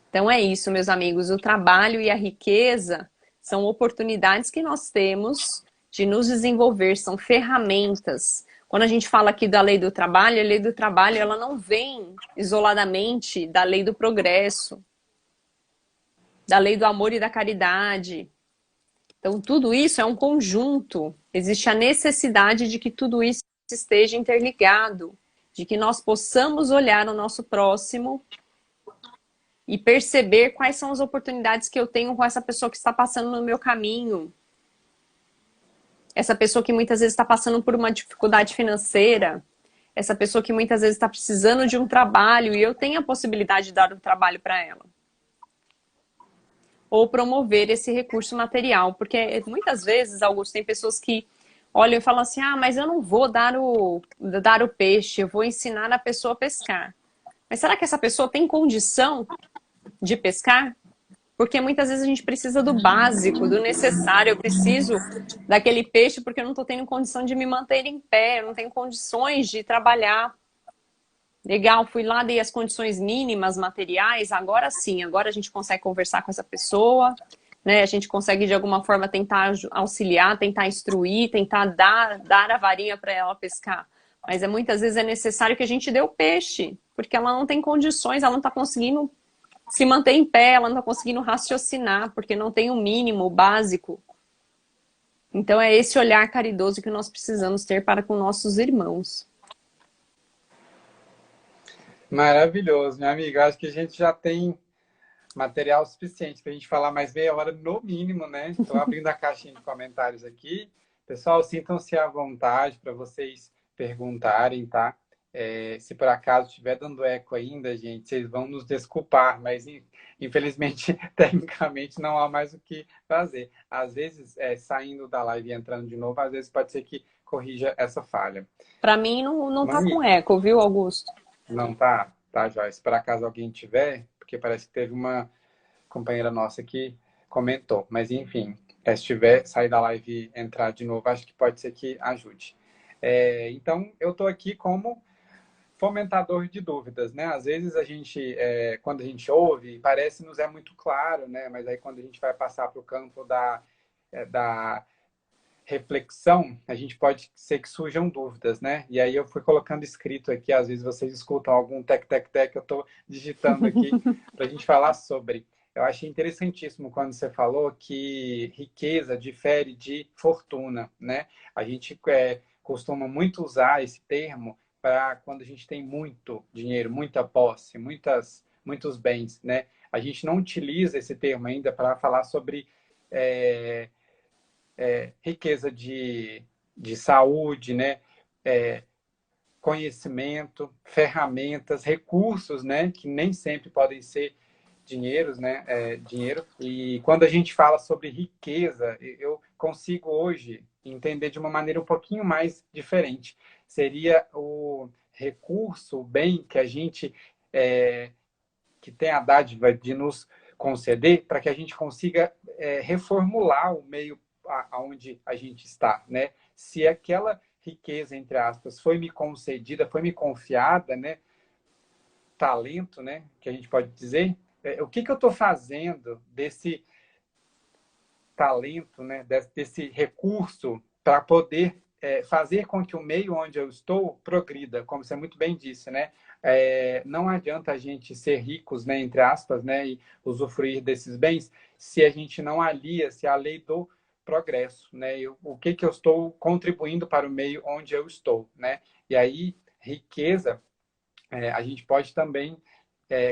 Então é isso, meus amigos. O trabalho e a riqueza são oportunidades que nós temos de nos desenvolver, são ferramentas. Quando a gente fala aqui da lei do trabalho, a lei do trabalho ela não vem isoladamente da lei do progresso, da lei do amor e da caridade. Então, tudo isso é um conjunto. Existe a necessidade de que tudo isso esteja interligado, de que nós possamos olhar o nosso próximo e perceber quais são as oportunidades que eu tenho com essa pessoa que está passando no meu caminho. Essa pessoa que muitas vezes está passando por uma dificuldade financeira, essa pessoa que muitas vezes está precisando de um trabalho e eu tenho a possibilidade de dar um trabalho para ela. Ou promover esse recurso material. Porque muitas vezes, Augusto, tem pessoas que olham e falam assim, ah, mas eu não vou dar o peixe, eu vou ensinar a pessoa a pescar. Mas será que essa pessoa tem condição de pescar? Porque muitas vezes a gente precisa do básico, do necessário. Eu preciso daquele peixe porque eu não estou tendo condição de me manter em pé, eu não tenho condições de trabalhar. Legal, fui lá, dei as condições mínimas materiais, agora sim, agora a gente consegue conversar com essa pessoa, né? A gente consegue de alguma forma tentar auxiliar, tentar instruir, tentar dar a varinha para ela pescar. Mas muitas vezes é necessário que a gente dê o peixe, porque ela não tem condições, ela não está conseguindo se manter em pé, ela não está conseguindo raciocinar, porque não tem o mínimo, o básico. Então é esse olhar caridoso que nós precisamos ter para com nossos irmãos. Maravilhoso, minha amiga. Acho que a gente já tem material suficiente para a gente falar mais meia hora no mínimo, né? Estou abrindo a caixinha de comentários aqui. Pessoal, sintam-se à vontade para vocês perguntarem, tá? Se por acaso estiver dando eco ainda, gente, vocês vão nos desculpar, mas infelizmente, tecnicamente, não há mais o que fazer. Às vezes, saindo da live e entrando de novo, às vezes pode ser que corrija essa falha. Para mim não tá Mani, com eco, viu, Augusto? não tá, tá, Joyce? Se por acaso alguém tiver, porque parece que teve uma companheira nossa que comentou. Mas, enfim, se tiver, sair da live e entrar de novo, acho que pode ser que ajude. Então, eu estou aqui como fomentador de dúvidas, né? Às vezes a gente, quando a gente ouve, parece-nos muito claro, né? Mas aí quando a gente vai passar para o campo da reflexão, a gente pode ser que surjam dúvidas, né? E aí eu fui colocando escrito aqui, às vezes vocês escutam algum tec, eu estou digitando aqui para a gente falar sobre. Eu achei interessantíssimo quando você falou que riqueza difere de fortuna, né? A gente costuma muito usar esse termo para quando a gente tem muito dinheiro, muita posse, muitos bens, né? A gente não utiliza esse termo ainda para falar sobre riqueza de saúde, né? Conhecimento, ferramentas, recursos, né? Que nem sempre podem ser dinheiros, né? Dinheiro. E quando a gente fala sobre riqueza, eu consigo hoje entender de uma maneira um pouquinho mais diferente. Seria o recurso, o bem que a gente que tem a dádiva de nos conceder para que a gente consiga reformular o meio aonde a gente está, né? Se aquela riqueza, entre aspas, foi me concedida, foi me confiada, né? Talento, né? Que a gente pode dizer. O que eu estou fazendo desse talento, né? Desse recurso para poder fazer com que o meio onde eu estou progrida, como você muito bem disse, né? Não adianta a gente ser ricos, né, entre aspas, né, e usufruir desses bens, se a gente não alia-se à lei do progresso, né? O que eu estou contribuindo para o meio onde eu estou, né? E aí, riqueza, a gente pode também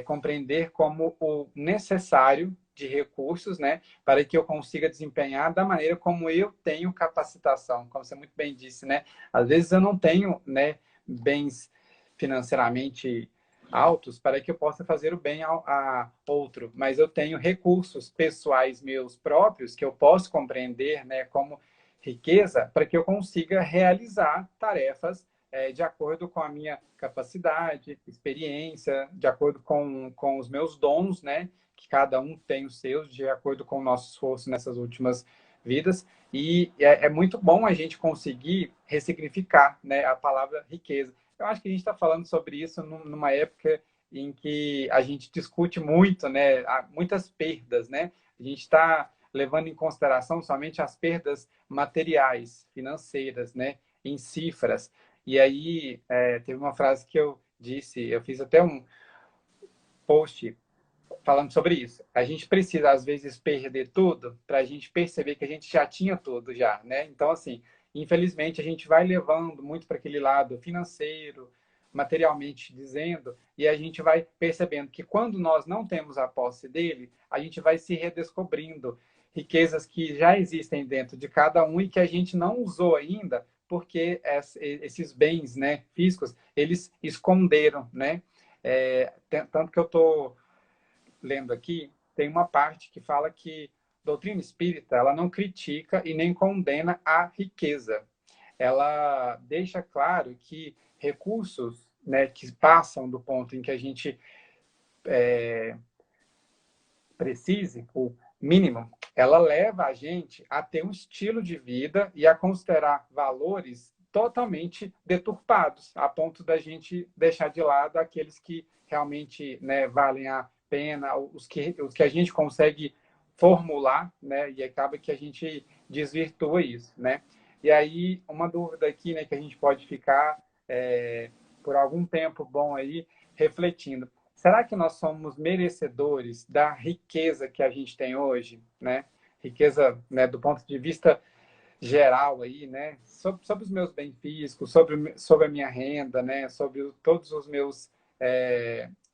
compreender como o necessário de recursos, né, para que eu consiga desempenhar da maneira como eu tenho capacitação, como você muito bem disse, né? Às vezes eu não tenho, né, bens financeiramente altos para que eu possa fazer o bem a outro, mas eu tenho recursos pessoais meus próprios que eu posso compreender, né, como riqueza para que eu consiga realizar tarefas de acordo com a minha capacidade, experiência, de acordo com os meus dons, né? Que cada um tem os seus, de acordo com o nosso esforço nessas últimas vidas. E é muito bom a gente conseguir ressignificar, né, a palavra riqueza. Eu acho que a gente está falando sobre isso numa época em que a gente discute muito, né? Há muitas perdas, né? A gente está levando em consideração somente as perdas materiais, financeiras, né? Em cifras. E aí, teve uma frase que eu disse, eu fiz até um post falando sobre isso. A gente precisa, às vezes, perder tudo para a gente perceber que a gente já tinha tudo já, né? Então, assim, infelizmente, a gente vai levando muito para aquele lado financeiro, materialmente dizendo, e a gente vai percebendo que quando nós não temos a posse dele, a gente vai se redescobrindo riquezas que já existem dentro de cada um e que a gente não usou ainda, porque esses bens, né, físicos, eles esconderam, né? Tanto que eu estou lendo aqui, tem uma parte que fala que doutrina espírita, ela não critica e nem condena a riqueza. Ela deixa claro que recursos, né, que passam do ponto em que a gente precise, o mínimo, ela leva a gente a ter um estilo de vida e a considerar valores totalmente deturpados, a ponto da gente deixar de lado aqueles que realmente, né, valem a pena, os que a gente consegue formular, né, e acaba que a gente desvirtua isso, né? E aí, uma dúvida aqui, né, que a gente pode ficar por algum tempo bom aí refletindo. Será que nós somos merecedores da riqueza que a gente tem hoje, né? Riqueza, né, do ponto de vista geral aí, né? Sobre os meus bens físicos, sobre a minha renda, né? Sobre todos os meus...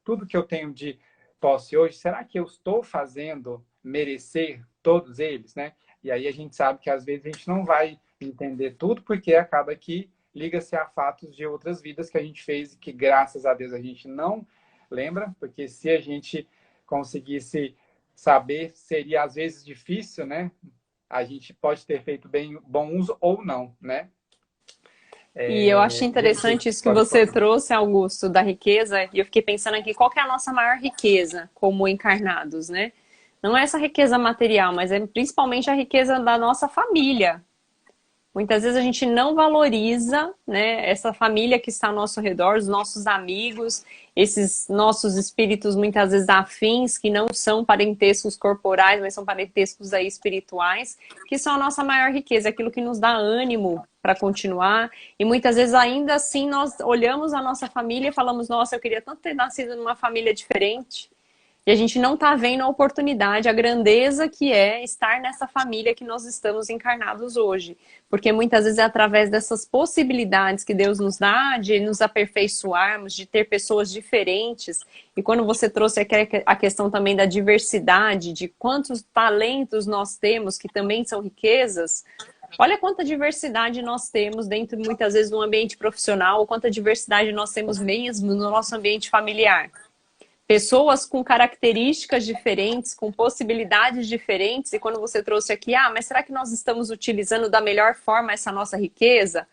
tudo que eu tenho de posse hoje, será que eu estou fazendo merecer todos eles, né? E aí a gente sabe que às vezes a gente não vai entender tudo, porque acaba que liga-se a fatos de outras vidas que a gente fez e que, graças a Deus, a gente não lembra, porque se a gente conseguisse saber, seria às vezes difícil, né? A gente pode ter feito bem, bom uso ou não, né? E eu acho Gente, interessante isso que pode você falar. trouxe, Augusto, da riqueza, e eu fiquei pensando aqui, qual que é a nossa maior riqueza como encarnados, né? Não é essa riqueza material, mas é principalmente a riqueza da nossa família. Muitas vezes a gente não valoriza, né, essa família que está ao nosso redor, os nossos amigos, esses nossos espíritos muitas vezes afins, que não são parentescos corporais, mas são parentescos aí espirituais, que são a nossa maior riqueza, aquilo que nos dá ânimo para continuar. E muitas vezes ainda assim nós olhamos a nossa família e falamos, nossa, eu queria tanto ter nascido numa família diferente. E a gente não está vendo a oportunidade, a grandeza que é estar nessa família que nós estamos encarnados hoje. Porque muitas vezes é através dessas possibilidades que Deus nos dá, de nos aperfeiçoarmos, de ter pessoas diferentes. E quando você trouxe aqui a questão também da diversidade, de quantos talentos nós temos, que também são riquezas, olha quanta diversidade nós temos dentro, muitas vezes, do ambiente profissional, ou quanta diversidade nós temos mesmo no nosso ambiente familiar. Pessoas com características diferentes, com possibilidades diferentes, e quando você trouxe aqui, mas será que nós estamos utilizando da melhor forma essa nossa riqueza?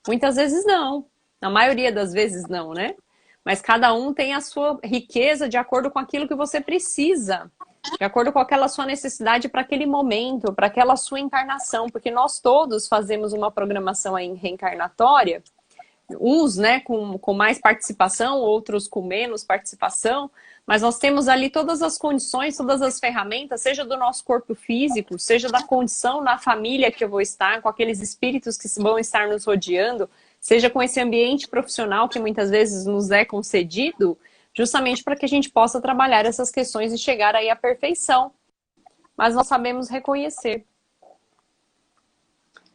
Muitas vezes não. Na maioria das vezes não, né? Mas cada um tem a sua riqueza de acordo com aquilo que você precisa, de acordo com aquela sua necessidade para aquele momento, para aquela sua encarnação, porque nós todos fazemos uma programação aí reencarnatória, uns, né, com mais participação, outros com menos participação, mas nós temos ali todas as condições, todas as ferramentas, seja do nosso corpo físico, seja da condição na família que eu vou estar, com aqueles espíritos que vão estar nos rodeando, seja com esse ambiente profissional que muitas vezes nos é concedido, justamente para que a gente possa trabalhar essas questões e chegar aí à perfeição. Mas nós sabemos reconhecer.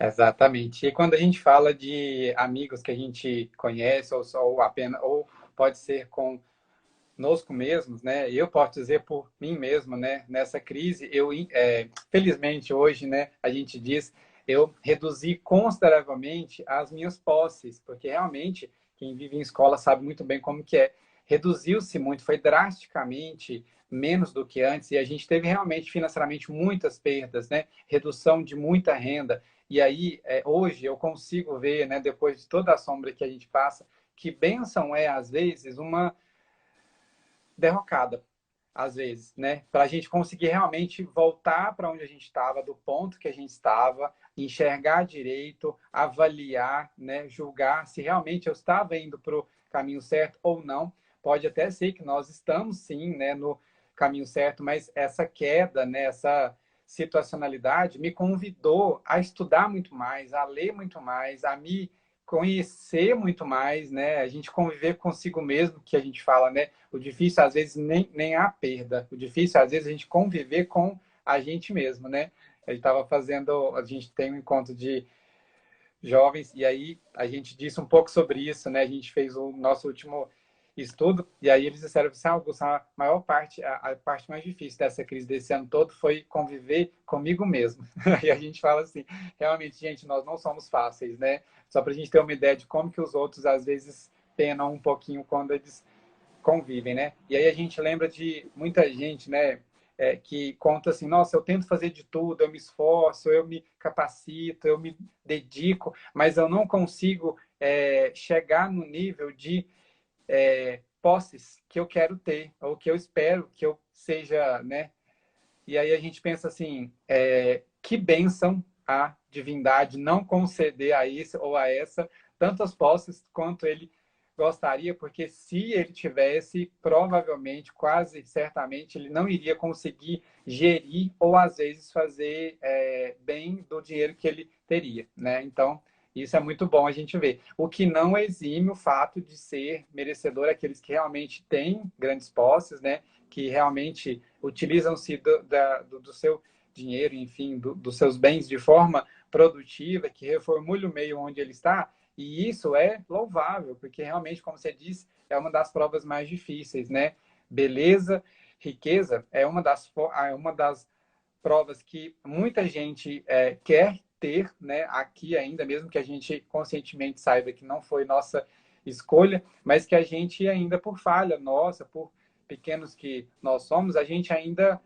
Exatamente. E quando a gente fala de amigos que a gente conhece, ou apenas, ou pode ser conosco mesmos, né? Eu posso dizer por mim mesmo, né? Nessa crise, felizmente hoje, né? A gente diz, eu reduzi consideravelmente as minhas posses, porque realmente quem vive em escola sabe muito bem como que é. Reduziu-se muito, foi drasticamente menos do que antes, e a gente teve realmente financeiramente muitas perdas, né? Redução de muita renda. E aí, hoje eu consigo ver, né, depois de toda a sombra que a gente passa, que bênção é, às vezes, uma derrocada, às vezes, né? Para a gente conseguir realmente voltar para onde a gente estava, do ponto que a gente estava, enxergar direito, avaliar, né? Julgar se realmente eu estava indo para o caminho certo ou não. Pode até ser que nós estamos, sim, né, no caminho certo, mas essa queda, né, essa situacionalidade me convidou a estudar muito mais, a ler muito mais, a me conhecer muito mais, né? A gente conviver consigo mesmo, que a gente fala, né? O difícil, às vezes, nem a perda. O difícil, às vezes, a gente conviver com a gente mesmo, né? A gente tem um encontro de jovens, e aí a gente disse um pouco sobre isso, né? A gente fez o nosso último estudo, e aí eles disseram assim, Augusto, a maior parte, a parte mais difícil dessa crise desse ano todo foi conviver comigo mesmo. E a gente fala assim, realmente, gente, nós não somos fáceis, né? Só para a gente ter uma ideia de como que os outros, às vezes, penam um pouquinho quando eles convivem, né? E aí a gente lembra de muita gente, né? Que conta assim, nossa, eu tento fazer de tudo, eu me esforço, eu me capacito, eu me dedico, mas eu não consigo chegar no nível de posses que eu quero ter, ou que eu espero que eu seja, né? E aí a gente pensa assim, que bênção a divindade não conceder a isso ou a essa tantas posses quanto ele gostaria, porque se ele tivesse, provavelmente, quase certamente, ele não iria conseguir gerir ou, às vezes, fazer bem do dinheiro que ele teria, né? Então, isso é muito bom a gente ver. O que não exime o fato de ser merecedor aqueles que realmente têm grandes posses, né? Que realmente utilizam-se do seu dinheiro, enfim, dos seus bens de forma produtiva, que reformule o meio onde ele está, e isso é louvável, porque realmente, como você disse, é uma das provas mais difíceis, né? Beleza, riqueza é uma das provas que muita gente quer ter, né? Aqui ainda, mesmo que a gente conscientemente saiba que não foi nossa escolha, mas que a gente ainda, por falha nossa, por pequenos que nós somos, a gente ainda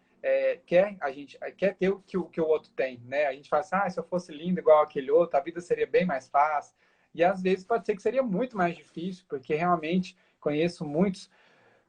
a gente quer ter o que o outro tem, né? A gente fala assim, se eu fosse lindo igual aquele outro, a vida seria bem mais fácil. E às vezes pode ser que seria muito mais difícil, porque realmente conheço muitos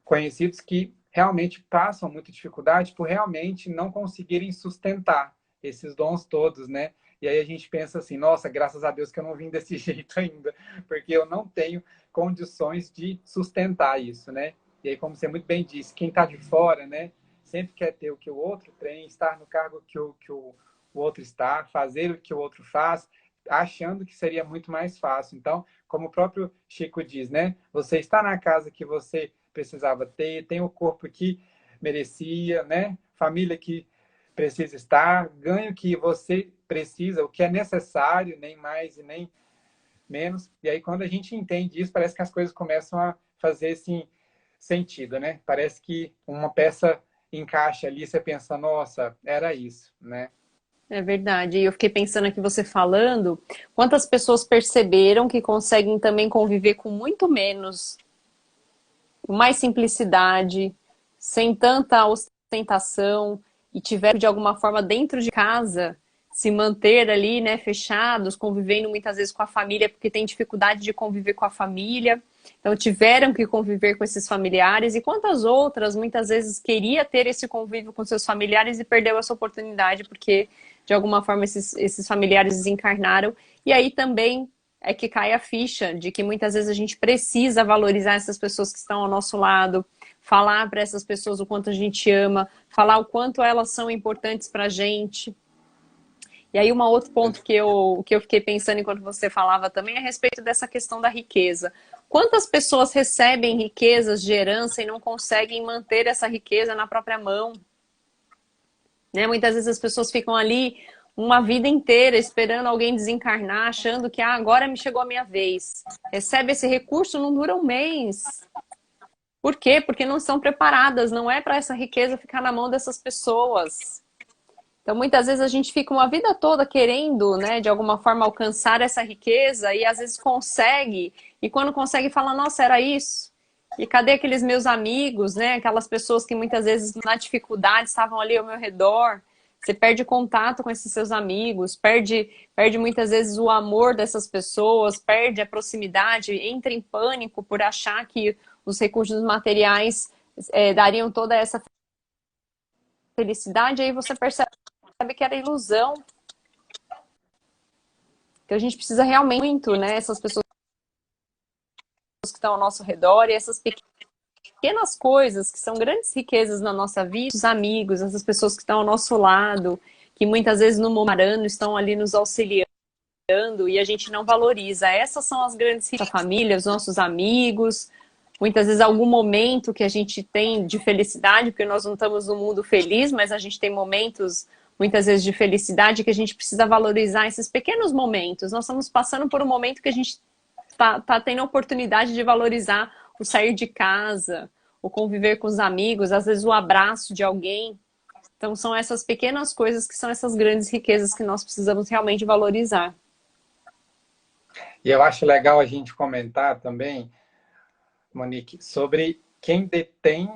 conhecidos que realmente passam muita dificuldade por realmente não conseguirem sustentar esses dons todos, né? E aí a gente pensa assim, nossa, graças a Deus que eu não vim desse jeito ainda, porque eu não tenho condições de sustentar isso, né? E aí, como você muito bem disse, quem está de fora, né, sempre quer ter o que o outro tem, estar no cargo que o outro está, fazer o que o outro faz, achando que seria muito mais fácil. Então, como o próprio Chico diz, né? Você está na casa que você precisava ter, tem o corpo que merecia, né? Família que precisa estar, ganho que você precisa, o que é necessário, nem mais e nem menos. E aí, quando a gente entende isso, parece que as coisas começam a fazer assim, sentido, né? Parece que uma peça encaixa ali, você pensa, nossa, era isso, né? É verdade. E eu fiquei pensando aqui você falando, quantas pessoas perceberam que conseguem também conviver com muito menos, com mais simplicidade, sem tanta ostentação e tiveram de alguma forma dentro de casa se manter ali, né, fechados, convivendo muitas vezes com a família porque tem dificuldade de conviver com a família. Então tiveram que conviver com esses familiares e quantas outras muitas vezes queria ter esse convívio com seus familiares e perdeu essa oportunidade porque de alguma forma esses familiares desencarnaram. E aí também é que cai a ficha de que muitas vezes a gente precisa valorizar essas pessoas que estão ao nosso lado, falar para essas pessoas o quanto a gente ama, falar o quanto elas são importantes para a gente. E aí, um outro ponto que eu fiquei pensando enquanto você falava também é a respeito dessa questão da riqueza. Quantas pessoas recebem riquezas de herança e não conseguem manter essa riqueza na própria mão? Né? Muitas vezes as pessoas ficam ali uma vida inteira esperando alguém desencarnar, achando que agora me chegou a minha vez. Recebe esse recurso, não dura um mês. Por quê? Porque não estão preparadas, não é para essa riqueza ficar na mão dessas pessoas. Então, muitas vezes a gente fica uma vida toda querendo, né, de alguma forma alcançar essa riqueza e às vezes consegue, e quando consegue fala, nossa, era isso. E cadê aqueles meus amigos, né, aquelas pessoas que muitas vezes na dificuldade estavam ali ao meu redor. Você perde contato com esses seus amigos, perde muitas vezes o amor dessas pessoas, perde a proximidade, entra em pânico por achar que os recursos materiais dariam toda essa felicidade, aí você percebe que era ilusão. Então a gente precisa realmente muito, né? Essas pessoas que estão ao nosso redor e essas pequenas coisas que são grandes riquezas na nossa vida, os amigos, essas pessoas que estão ao nosso lado, que muitas vezes no momento estão ali nos auxiliando e a gente não valoriza. Essas são as grandes riquezas da família, os nossos amigos, muitas vezes algum momento que a gente tem de felicidade, porque nós não estamos no mundo feliz, mas a gente tem momentos muitas vezes de felicidade que a gente precisa valorizar esses pequenos momentos. Nós estamos passando por um momento que a gente tá tendo a oportunidade de valorizar o sair de casa, o conviver com os amigos, às vezes o abraço de alguém. Então são essas pequenas coisas que são essas grandes riquezas que nós precisamos realmente valorizar. E eu acho legal a gente comentar também, Monique, sobre quem detém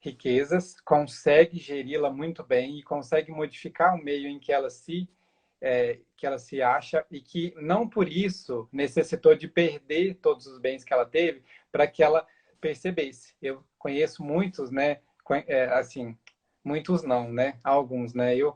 riquezas, consegue geri-la muito bem e consegue modificar o meio em que ela se acha e que não por isso necessitou de perder todos os bens que ela teve para que ela percebesse. Eu conheço muitos, né? Assim, muitos não, né? Alguns, né? Eu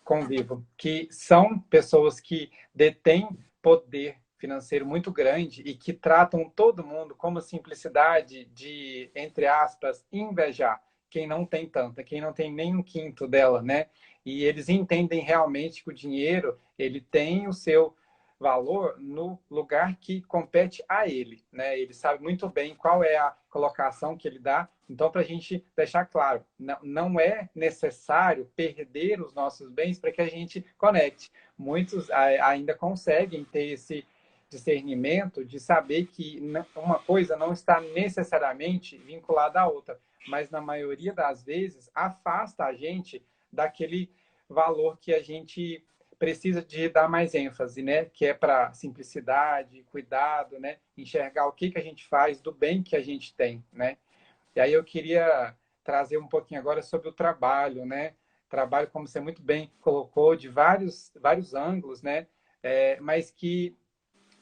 convivo, que são pessoas que detêm poder financeiro muito grande e que tratam todo mundo como simplicidade de, entre aspas, invejar quem não tem tanta, quem não tem nem um quinto dela, né? E eles entendem realmente que o dinheiro, ele tem o seu valor no lugar que compete a ele, né? Ele sabe muito bem qual é a colocação que ele dá. Então, para a gente deixar claro, não é necessário perder os nossos bens para que a gente conecte. Muitos ainda conseguem ter esse discernimento de saber que uma coisa não está necessariamente vinculada à outra, mas na maioria das vezes afasta a gente daquele valor que a gente precisa de dar mais ênfase, né? Que é para simplicidade, cuidado, né? Enxergar o que a gente faz do bem que a gente tem, né? E aí eu queria trazer um pouquinho agora sobre o trabalho, né? Trabalho, como você muito bem colocou, de vários ângulos, né? Mas que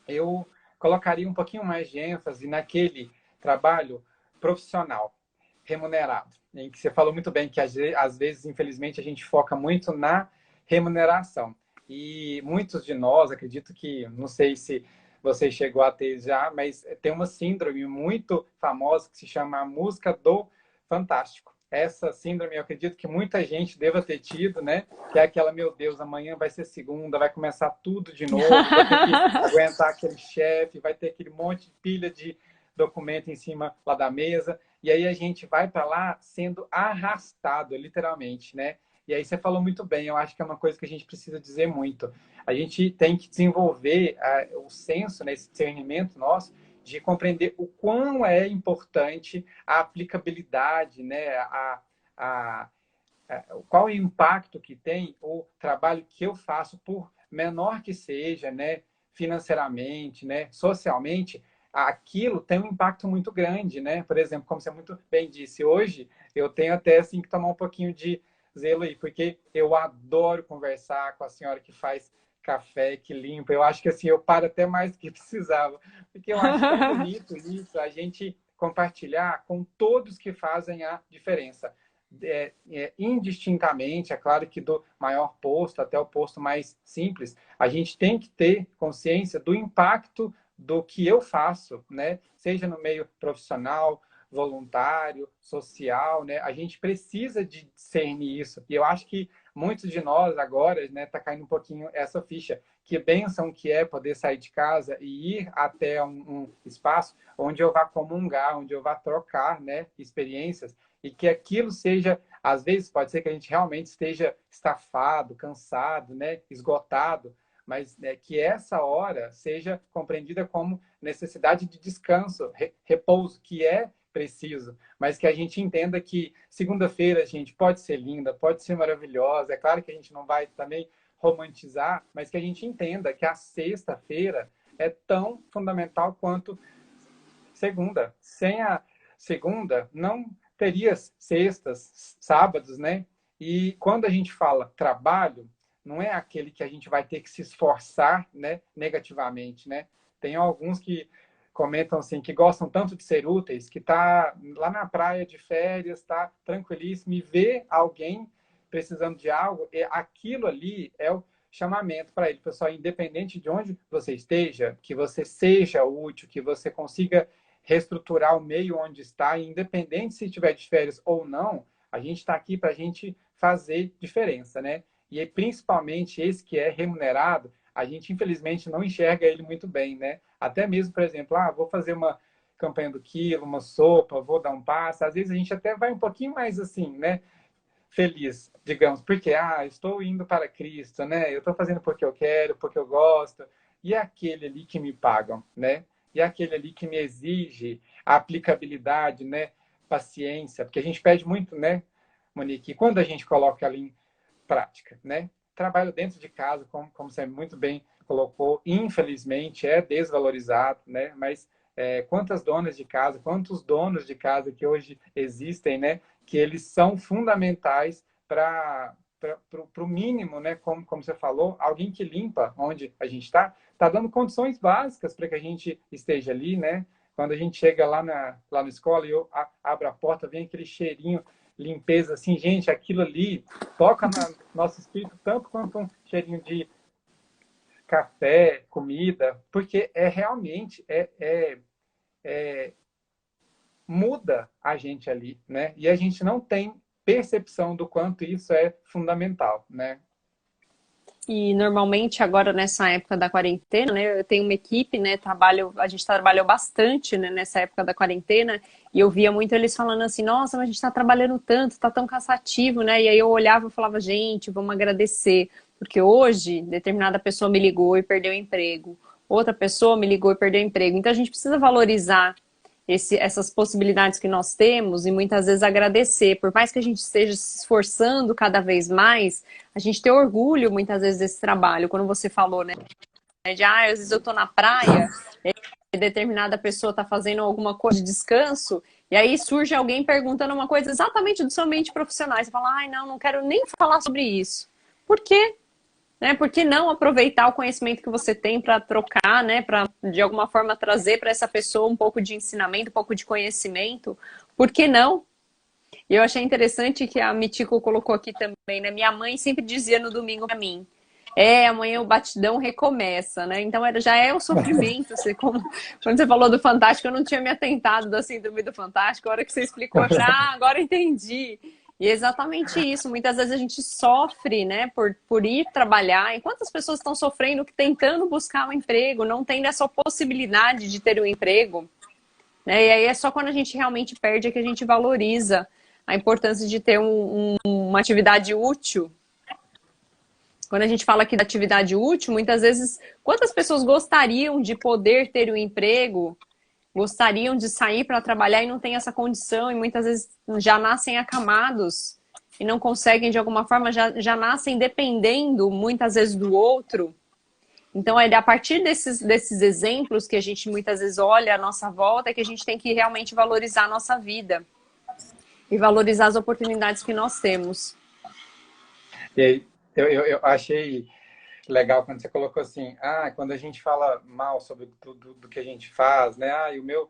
eu colocaria um pouquinho mais de ênfase naquele trabalho profissional, remunerado, em que você falou muito bem que às vezes, infelizmente, a gente foca muito na remuneração. E muitos de nós, acredito que, não sei se você chegou a ter já, mas tem uma síndrome muito famosa que se chama a música do fantástico. Essa síndrome, eu acredito que muita gente deva ter tido, né? Que é aquela, meu Deus, amanhã vai ser segunda, vai começar tudo de novo, vai ter que aguentar aquele chefe, vai ter aquele monte de pilha de documento em cima lá da mesa. E aí a gente vai para lá sendo arrastado, literalmente, né? E aí você falou muito bem, eu acho que é uma coisa que a gente precisa dizer muito. A gente tem que desenvolver o senso, né, esse discernimento nosso, de compreender o quão é importante a aplicabilidade, né, a, qual é o impacto que tem o trabalho que eu faço, por menor que seja, né, financeiramente, né, socialmente, aquilo tem um impacto muito grande, né? Por exemplo, como você muito bem disse, hoje eu tenho até assim que tomar um pouquinho de zelo aí, porque eu adoro conversar com a senhora que faz café, que limpa. Eu acho que assim eu paro até mais do que precisava, porque eu acho tão bonito isso, a gente compartilhar com todos que fazem a diferença. Indistintamente, é claro que do maior posto até o posto mais simples, a gente tem que ter consciência do impacto do que eu faço, né? Seja no meio profissional, voluntário, social, né? A gente precisa de discernir isso. E eu acho que muitos de nós agora, né, tá caindo um pouquinho essa ficha. Que bênção que é poder sair de casa e ir até um espaço onde eu vá comungar, onde eu vá trocar, né, experiências, e que aquilo seja, às vezes pode ser que a gente realmente esteja estafado, cansado, né, esgotado, mas que essa hora seja compreendida como necessidade de descanso, repouso, que é preciso, mas que a gente entenda que segunda-feira a gente pode ser linda, pode ser maravilhosa, é claro que a gente não vai também romantizar, mas que a gente entenda que a sexta-feira é tão fundamental quanto segunda. Sem a segunda, não teria sextas, sábados, né? E quando a gente fala trabalho, não é aquele que a gente vai ter que se esforçar, né, negativamente, né? Tem alguns que comentam assim que gostam tanto de ser úteis, que tá lá na praia de férias, tá tranquilíssimo e vê alguém precisando de algo, e aquilo ali é o chamamento para ele, pessoal, independente de onde você esteja, que você seja útil, que você consiga reestruturar o meio onde está, independente se estiver de férias ou não, a gente está aqui para a gente fazer diferença, né? E principalmente esse que é remunerado, a gente infelizmente não enxerga ele muito bem, né? Até mesmo, por exemplo, vou fazer uma campanha do quilo, uma sopa, vou dar um passo. Às vezes a gente até vai um pouquinho mais assim, né? Feliz, digamos, porque estou indo para Cristo, né? Eu estou fazendo porque eu quero, porque eu gosto. E é aquele ali que me pagam, né? E é aquele ali que me exige a aplicabilidade, né? Paciência, porque a gente pede muito, né, Monique? E quando a gente coloca ali em prática, né? Trabalho dentro de casa, como você muito bem colocou, infelizmente é desvalorizado, né? Mas quantas donas de casa, quantos donos de casa que hoje existem, né? Que eles são fundamentais para o mínimo, né? Como você falou, alguém que limpa onde a gente está dando condições básicas para que a gente esteja ali, né? Quando a gente chega lá na escola e eu abro a porta, vem aquele cheirinho, limpeza, assim, gente, aquilo ali toca no nosso espírito tanto quanto um cheirinho de café, comida, porque realmente muda a gente ali, né? E a gente não tem percepção do quanto isso é fundamental, né? E normalmente agora nessa época da quarentena, né, eu tenho uma equipe, né, a gente trabalhou bastante, né, nessa época da quarentena, e eu via muito eles falando assim, nossa, mas a gente está trabalhando tanto, tá tão cansativo, né? E aí eu olhava e falava, gente, vamos agradecer, porque hoje determinada pessoa me ligou e perdeu o emprego, outra pessoa me ligou e perdeu o emprego. Então a gente precisa valorizar essas possibilidades que nós temos e muitas vezes agradecer. Por mais que a gente esteja se esforçando cada vez mais, a gente tem orgulho muitas vezes desse trabalho. Quando você falou, né, de às vezes eu tô na praia e determinada pessoa está fazendo alguma coisa de descanso, e aí surge alguém perguntando uma coisa exatamente do seu ambiente profissional. E você fala, ai, não quero nem falar sobre isso. Por quê? Né? Por que não aproveitar o conhecimento que você tem para trocar, né? Para de alguma forma trazer para essa pessoa um pouco de ensinamento, um pouco de conhecimento? Por que não? E eu achei interessante que a Mitiko colocou aqui também, né? Minha mãe sempre dizia no domingo para mim, amanhã o batidão recomeça, né? Então já é o sofrimento. Quando você falou do Fantástico, eu não tinha me atentado da síndrome do Fantástico. A hora que você explicou, eu falei, agora entendi. E é exatamente isso. Muitas vezes a gente sofre, né, por ir trabalhar. E quantas pessoas estão sofrendo tentando buscar um emprego, não tendo essa possibilidade de ter um emprego, né? E aí é só quando a gente realmente perde é que a gente valoriza a importância de ter uma atividade útil. Quando a gente fala aqui da atividade útil, muitas vezes, quantas pessoas gostariam de poder ter um emprego, gostariam de sair para trabalhar e não tem essa condição, e muitas vezes já nascem acamados e não conseguem, de alguma forma, já nascem dependendo, muitas vezes, do outro. Então, é a partir desses exemplos que a gente muitas vezes olha à nossa volta, é que a gente tem que realmente valorizar a nossa vida e valorizar as oportunidades que nós temos. E aí, eu achei legal quando você colocou assim, quando a gente fala mal sobre tudo do que a gente faz, né? E o meu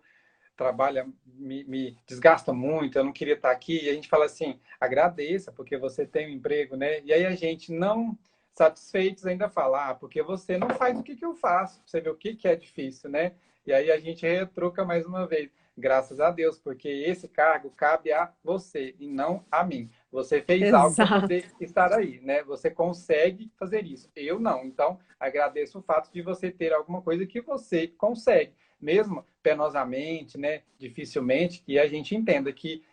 trabalho me desgasta muito, eu não queria estar aqui. E a gente fala assim, agradeça porque você tem um emprego, né? E aí a gente não satisfeitos ainda fala, porque você não faz o que eu faço. Você vê o que é difícil, né? E aí a gente retruca mais uma vez. Graças a Deus, porque esse cargo cabe a você e não a mim. Você fez algo para Exato. poder estar aí, né? Você consegue fazer isso. Eu não. Então, agradeço o fato de você ter alguma coisa que você consegue, mesmo penosamente, né? Dificilmente, que a gente entenda que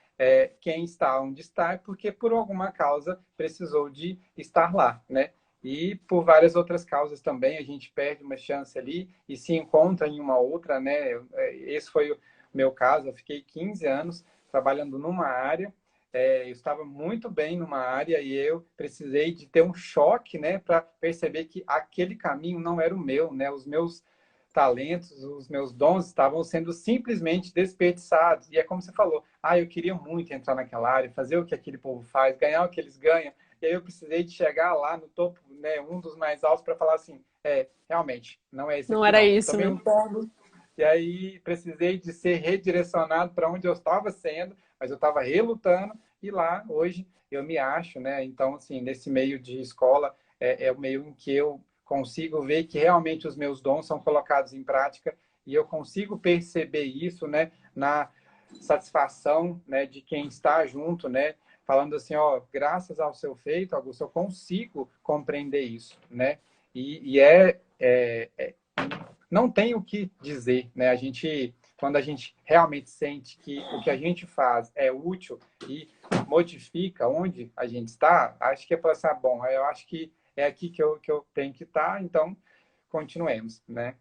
quem está onde está é porque por alguma causa precisou de estar lá, né? E por várias outras causas também a gente perde uma chance ali e se encontra em uma outra, né? Esse foi o meu caso, eu fiquei 15 anos trabalhando numa área, eu estava muito bem numa área e eu precisei de ter um choque, né, para perceber que aquele caminho não era o meu, né, os meus talentos, os meus dons estavam sendo simplesmente desperdiçados. E é como você falou, eu queria muito entrar naquela área, fazer o que aquele povo faz, ganhar o que eles ganham. E aí eu precisei de chegar lá no topo, né, um dos mais altos, para falar assim, realmente, não é esse Não aqui era não. isso, Tomei né? um tombo, e aí precisei de ser redirecionado para onde eu estava sendo, mas eu estava relutando, e lá, hoje, eu me acho, né? Então, assim, nesse meio de escola, é o meio em que eu consigo ver que realmente os meus dons são colocados em prática e eu consigo perceber isso, né, na satisfação, né, de quem está junto, né, falando assim, graças ao seu feito, Augusto, eu consigo compreender isso, né, e não tem o que dizer, né, quando a gente realmente sente que o que a gente faz é útil e modifica onde a gente está, acho que é para ser bom, eu acho que é aqui que eu tenho que estar, então continuemos, né?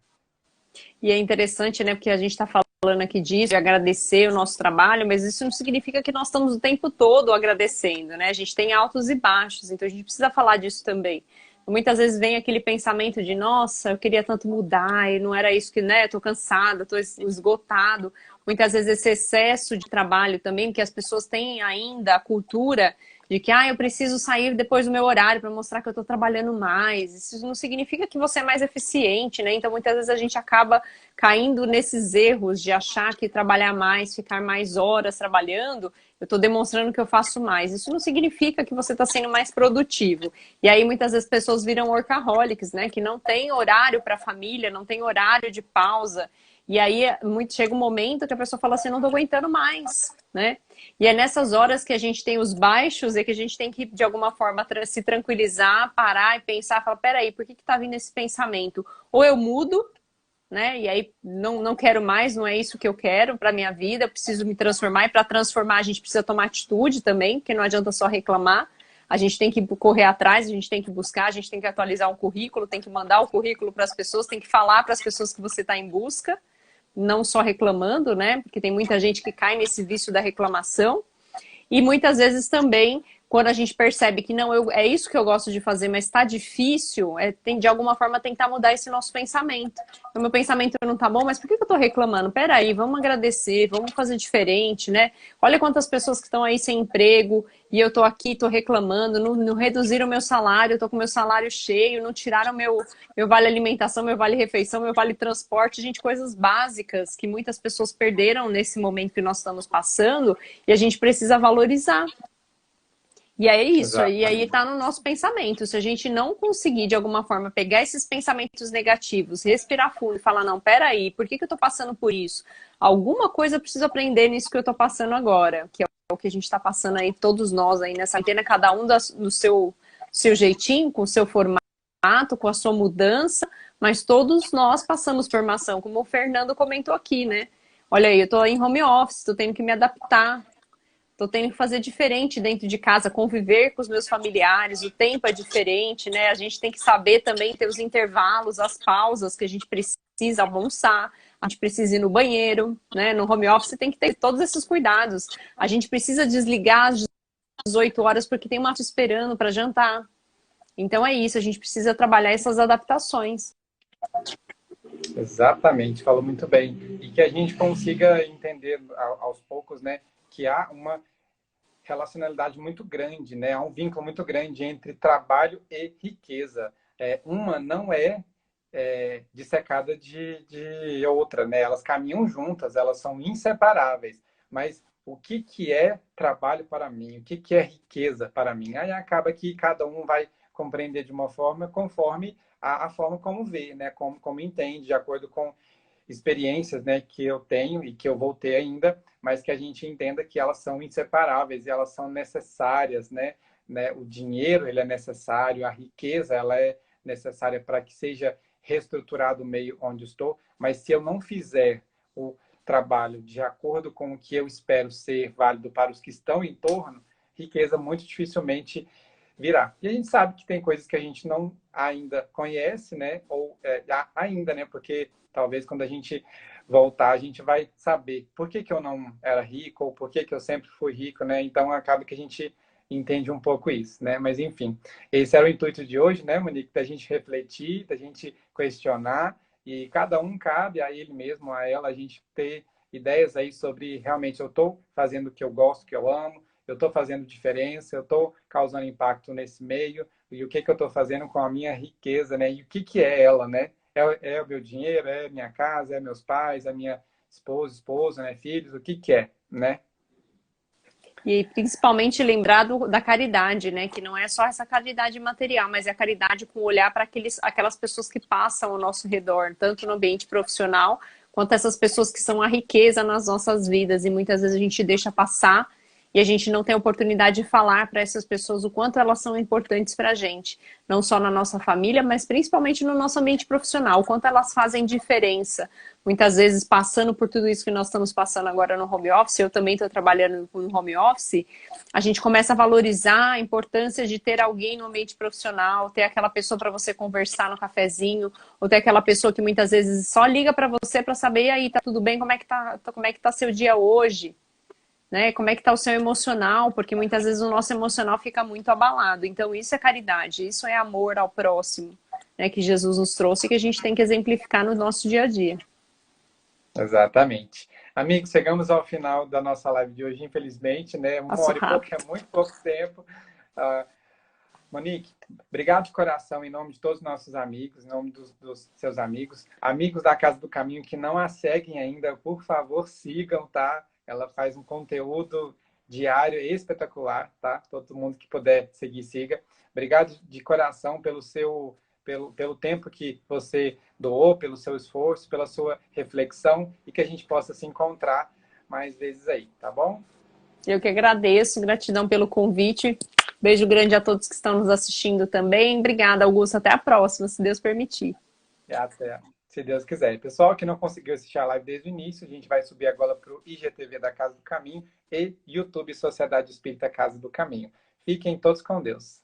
E é interessante, né, porque a gente está falando aqui disso, de agradecer o nosso trabalho, mas isso não significa que nós estamos o tempo todo agradecendo, né? A gente tem altos e baixos, então a gente precisa falar disso também. Muitas vezes vem aquele pensamento de, nossa, eu queria tanto mudar, e não era isso que, né, tô cansada, tô esgotado. Muitas vezes esse excesso de trabalho também, porque as pessoas têm ainda a cultura de que, eu preciso sair depois do meu horário para mostrar que eu estou trabalhando mais. Isso não significa que você é mais eficiente, né? Então, muitas vezes a gente acaba caindo nesses erros de achar que trabalhar mais, ficar mais horas trabalhando, eu estou demonstrando que eu faço mais. Isso não significa que você está sendo mais produtivo. E aí, muitas vezes, pessoas viram workaholics, né? Que não tem horário para a família, não tem horário de pausa. E aí chega um momento que a pessoa fala assim, não tô aguentando mais, né? E é nessas horas que a gente tem os baixos e que a gente tem que, de alguma forma, se tranquilizar, parar e pensar, falar, peraí, por que que tá vindo esse pensamento? Ou eu mudo, né? E aí não quero mais, não é isso que eu quero para minha vida, eu preciso me transformar, e para transformar a gente precisa tomar atitude também, porque não adianta só reclamar. A gente tem que correr atrás, a gente tem que buscar, a gente tem que atualizar o currículo, tem que mandar o currículo para as pessoas, tem que falar para as pessoas que você está em busca, não só reclamando, né? Porque tem muita gente que cai nesse vício da reclamação. E muitas vezes também, quando a gente percebe que não, é isso que eu gosto de fazer, mas está difícil, tem de alguma forma tentar mudar esse nosso pensamento. O meu pensamento não tá bom, mas por que eu tô reclamando? Peraí, vamos agradecer, vamos fazer diferente, né? Olha quantas pessoas que estão aí sem emprego e eu tô aqui, tô reclamando, não reduziram o meu salário, eu tô com o meu salário cheio, não tiraram meu vale alimentação, meu vale refeição, meu vale transporte, gente, coisas básicas que muitas pessoas perderam nesse momento que nós estamos passando e a gente precisa valorizar. E é isso, e aí Exatamente. está no nosso pensamento. Se a gente não conseguir, de alguma forma, pegar esses pensamentos negativos, respirar fundo e falar, não, peraí, por que eu estou passando por isso? Alguma coisa eu preciso aprender nisso que eu estou passando agora, que é o que a gente está passando aí, todos nós aí nessa antena, cada um do seu jeitinho, com o seu formato, com a sua mudança, mas todos nós passamos formação, como o Fernando comentou aqui, né? Olha aí, eu estou em home office, estou tendo que me adaptar. Tô tendo que fazer diferente dentro de casa, conviver com os meus familiares, o tempo é diferente, né? A gente tem que saber também ter os intervalos, as pausas que a gente precisa almoçar, a gente precisa ir no banheiro, né? No home office tem que ter todos esses cuidados. A gente precisa desligar às 18 horas porque tem uma esperando para jantar. Então é isso, a gente precisa trabalhar essas adaptações. Exatamente, falou muito bem. E que a gente consiga entender aos poucos, né, que há uma relacionalidade muito grande, né? Há um vínculo muito grande entre trabalho e riqueza. Uma não dissecada de outra, né? Elas caminham juntas, elas são inseparáveis. Mas o que que é trabalho para mim? O que que é riqueza para mim? Aí acaba que cada um vai compreender de uma forma conforme a forma como vê, né? Como entende, de acordo com experiências, né, que eu tenho e que eu vou ter ainda, mas que a gente entenda que elas são inseparáveis e elas são necessárias, né? O dinheiro, ele é necessário, a riqueza, ela é necessária para que seja reestruturado o meio onde estou, mas se eu não fizer o trabalho de acordo com o que eu espero ser válido para os que estão em torno, riqueza muito dificilmente virá. E a gente sabe que tem coisas que a gente não ainda conhece, né? Ou ainda, né? Porque talvez quando a gente voltar, a gente vai saber por que que eu não era rico ou por que que eu sempre fui rico, né? Então acaba que a gente entende um pouco isso, né? Mas enfim, esse era o intuito de hoje, né, Monique? Da gente refletir, da gente questionar e cada um cabe a ele mesmo, a ela, a gente ter ideias aí sobre realmente eu estou fazendo o que eu gosto, o que eu amo, eu estou fazendo diferença, eu estou causando impacto nesse meio, e o que que eu estou fazendo com a minha riqueza, né? E o que que é ela, né? É o meu dinheiro, é minha casa, é meus pais, é minha esposa, né? Filhos, o que que é, né? E principalmente lembrar da caridade, né? Que não é só essa caridade material, mas é a caridade com olhar para aquelas pessoas que passam ao nosso redor, tanto no ambiente profissional, quanto essas pessoas que são a riqueza nas nossas vidas. E muitas vezes a gente deixa passar e a gente não tem oportunidade de falar para essas pessoas o quanto elas são importantes para a gente. Não só na nossa família, mas principalmente no nosso ambiente profissional, o quanto elas fazem diferença. Muitas vezes, passando por tudo isso que nós estamos passando agora no home office, eu também estou trabalhando no home office, a gente começa a valorizar a importância de ter alguém no ambiente profissional, ter aquela pessoa para você conversar no cafezinho, ou ter aquela pessoa que muitas vezes só liga para você para saber, e aí, tá tudo bem? Como é que tá seu dia hoje? Né? Como é que tá o seu emocional? Porque muitas vezes o nosso emocional fica muito abalado. Então, isso é caridade, isso é amor ao próximo, né? Que Jesus nos trouxe e que a gente tem que exemplificar no nosso dia a dia. Exatamente. Amigos, chegamos ao final da nossa live de hoje, infelizmente, né? Uma Passo hora e pouco é rápido. muito pouco tempo. Uh, Monique, obrigado de coração em nome de todos os nossos amigos, em nome dos seus amigos, amigos da Casa do Caminho que não a seguem ainda, por favor, sigam, tá? Ela faz um conteúdo diário espetacular, tá? Todo mundo que puder seguir, siga. Obrigado de coração pelo tempo que você doou, pelo seu esforço, pela sua reflexão e que a gente possa se encontrar mais vezes aí, tá bom? Eu que agradeço, gratidão pelo convite. Beijo grande a todos que estão nos assistindo também. Obrigada, Augusto. Até a próxima, se Deus permitir. E até, se Deus quiser. Pessoal que não conseguiu assistir a live desde o início, a gente vai subir agora para o IGTV da Casa do Caminho e YouTube Sociedade Espírita Casa do Caminho. Fiquem todos com Deus.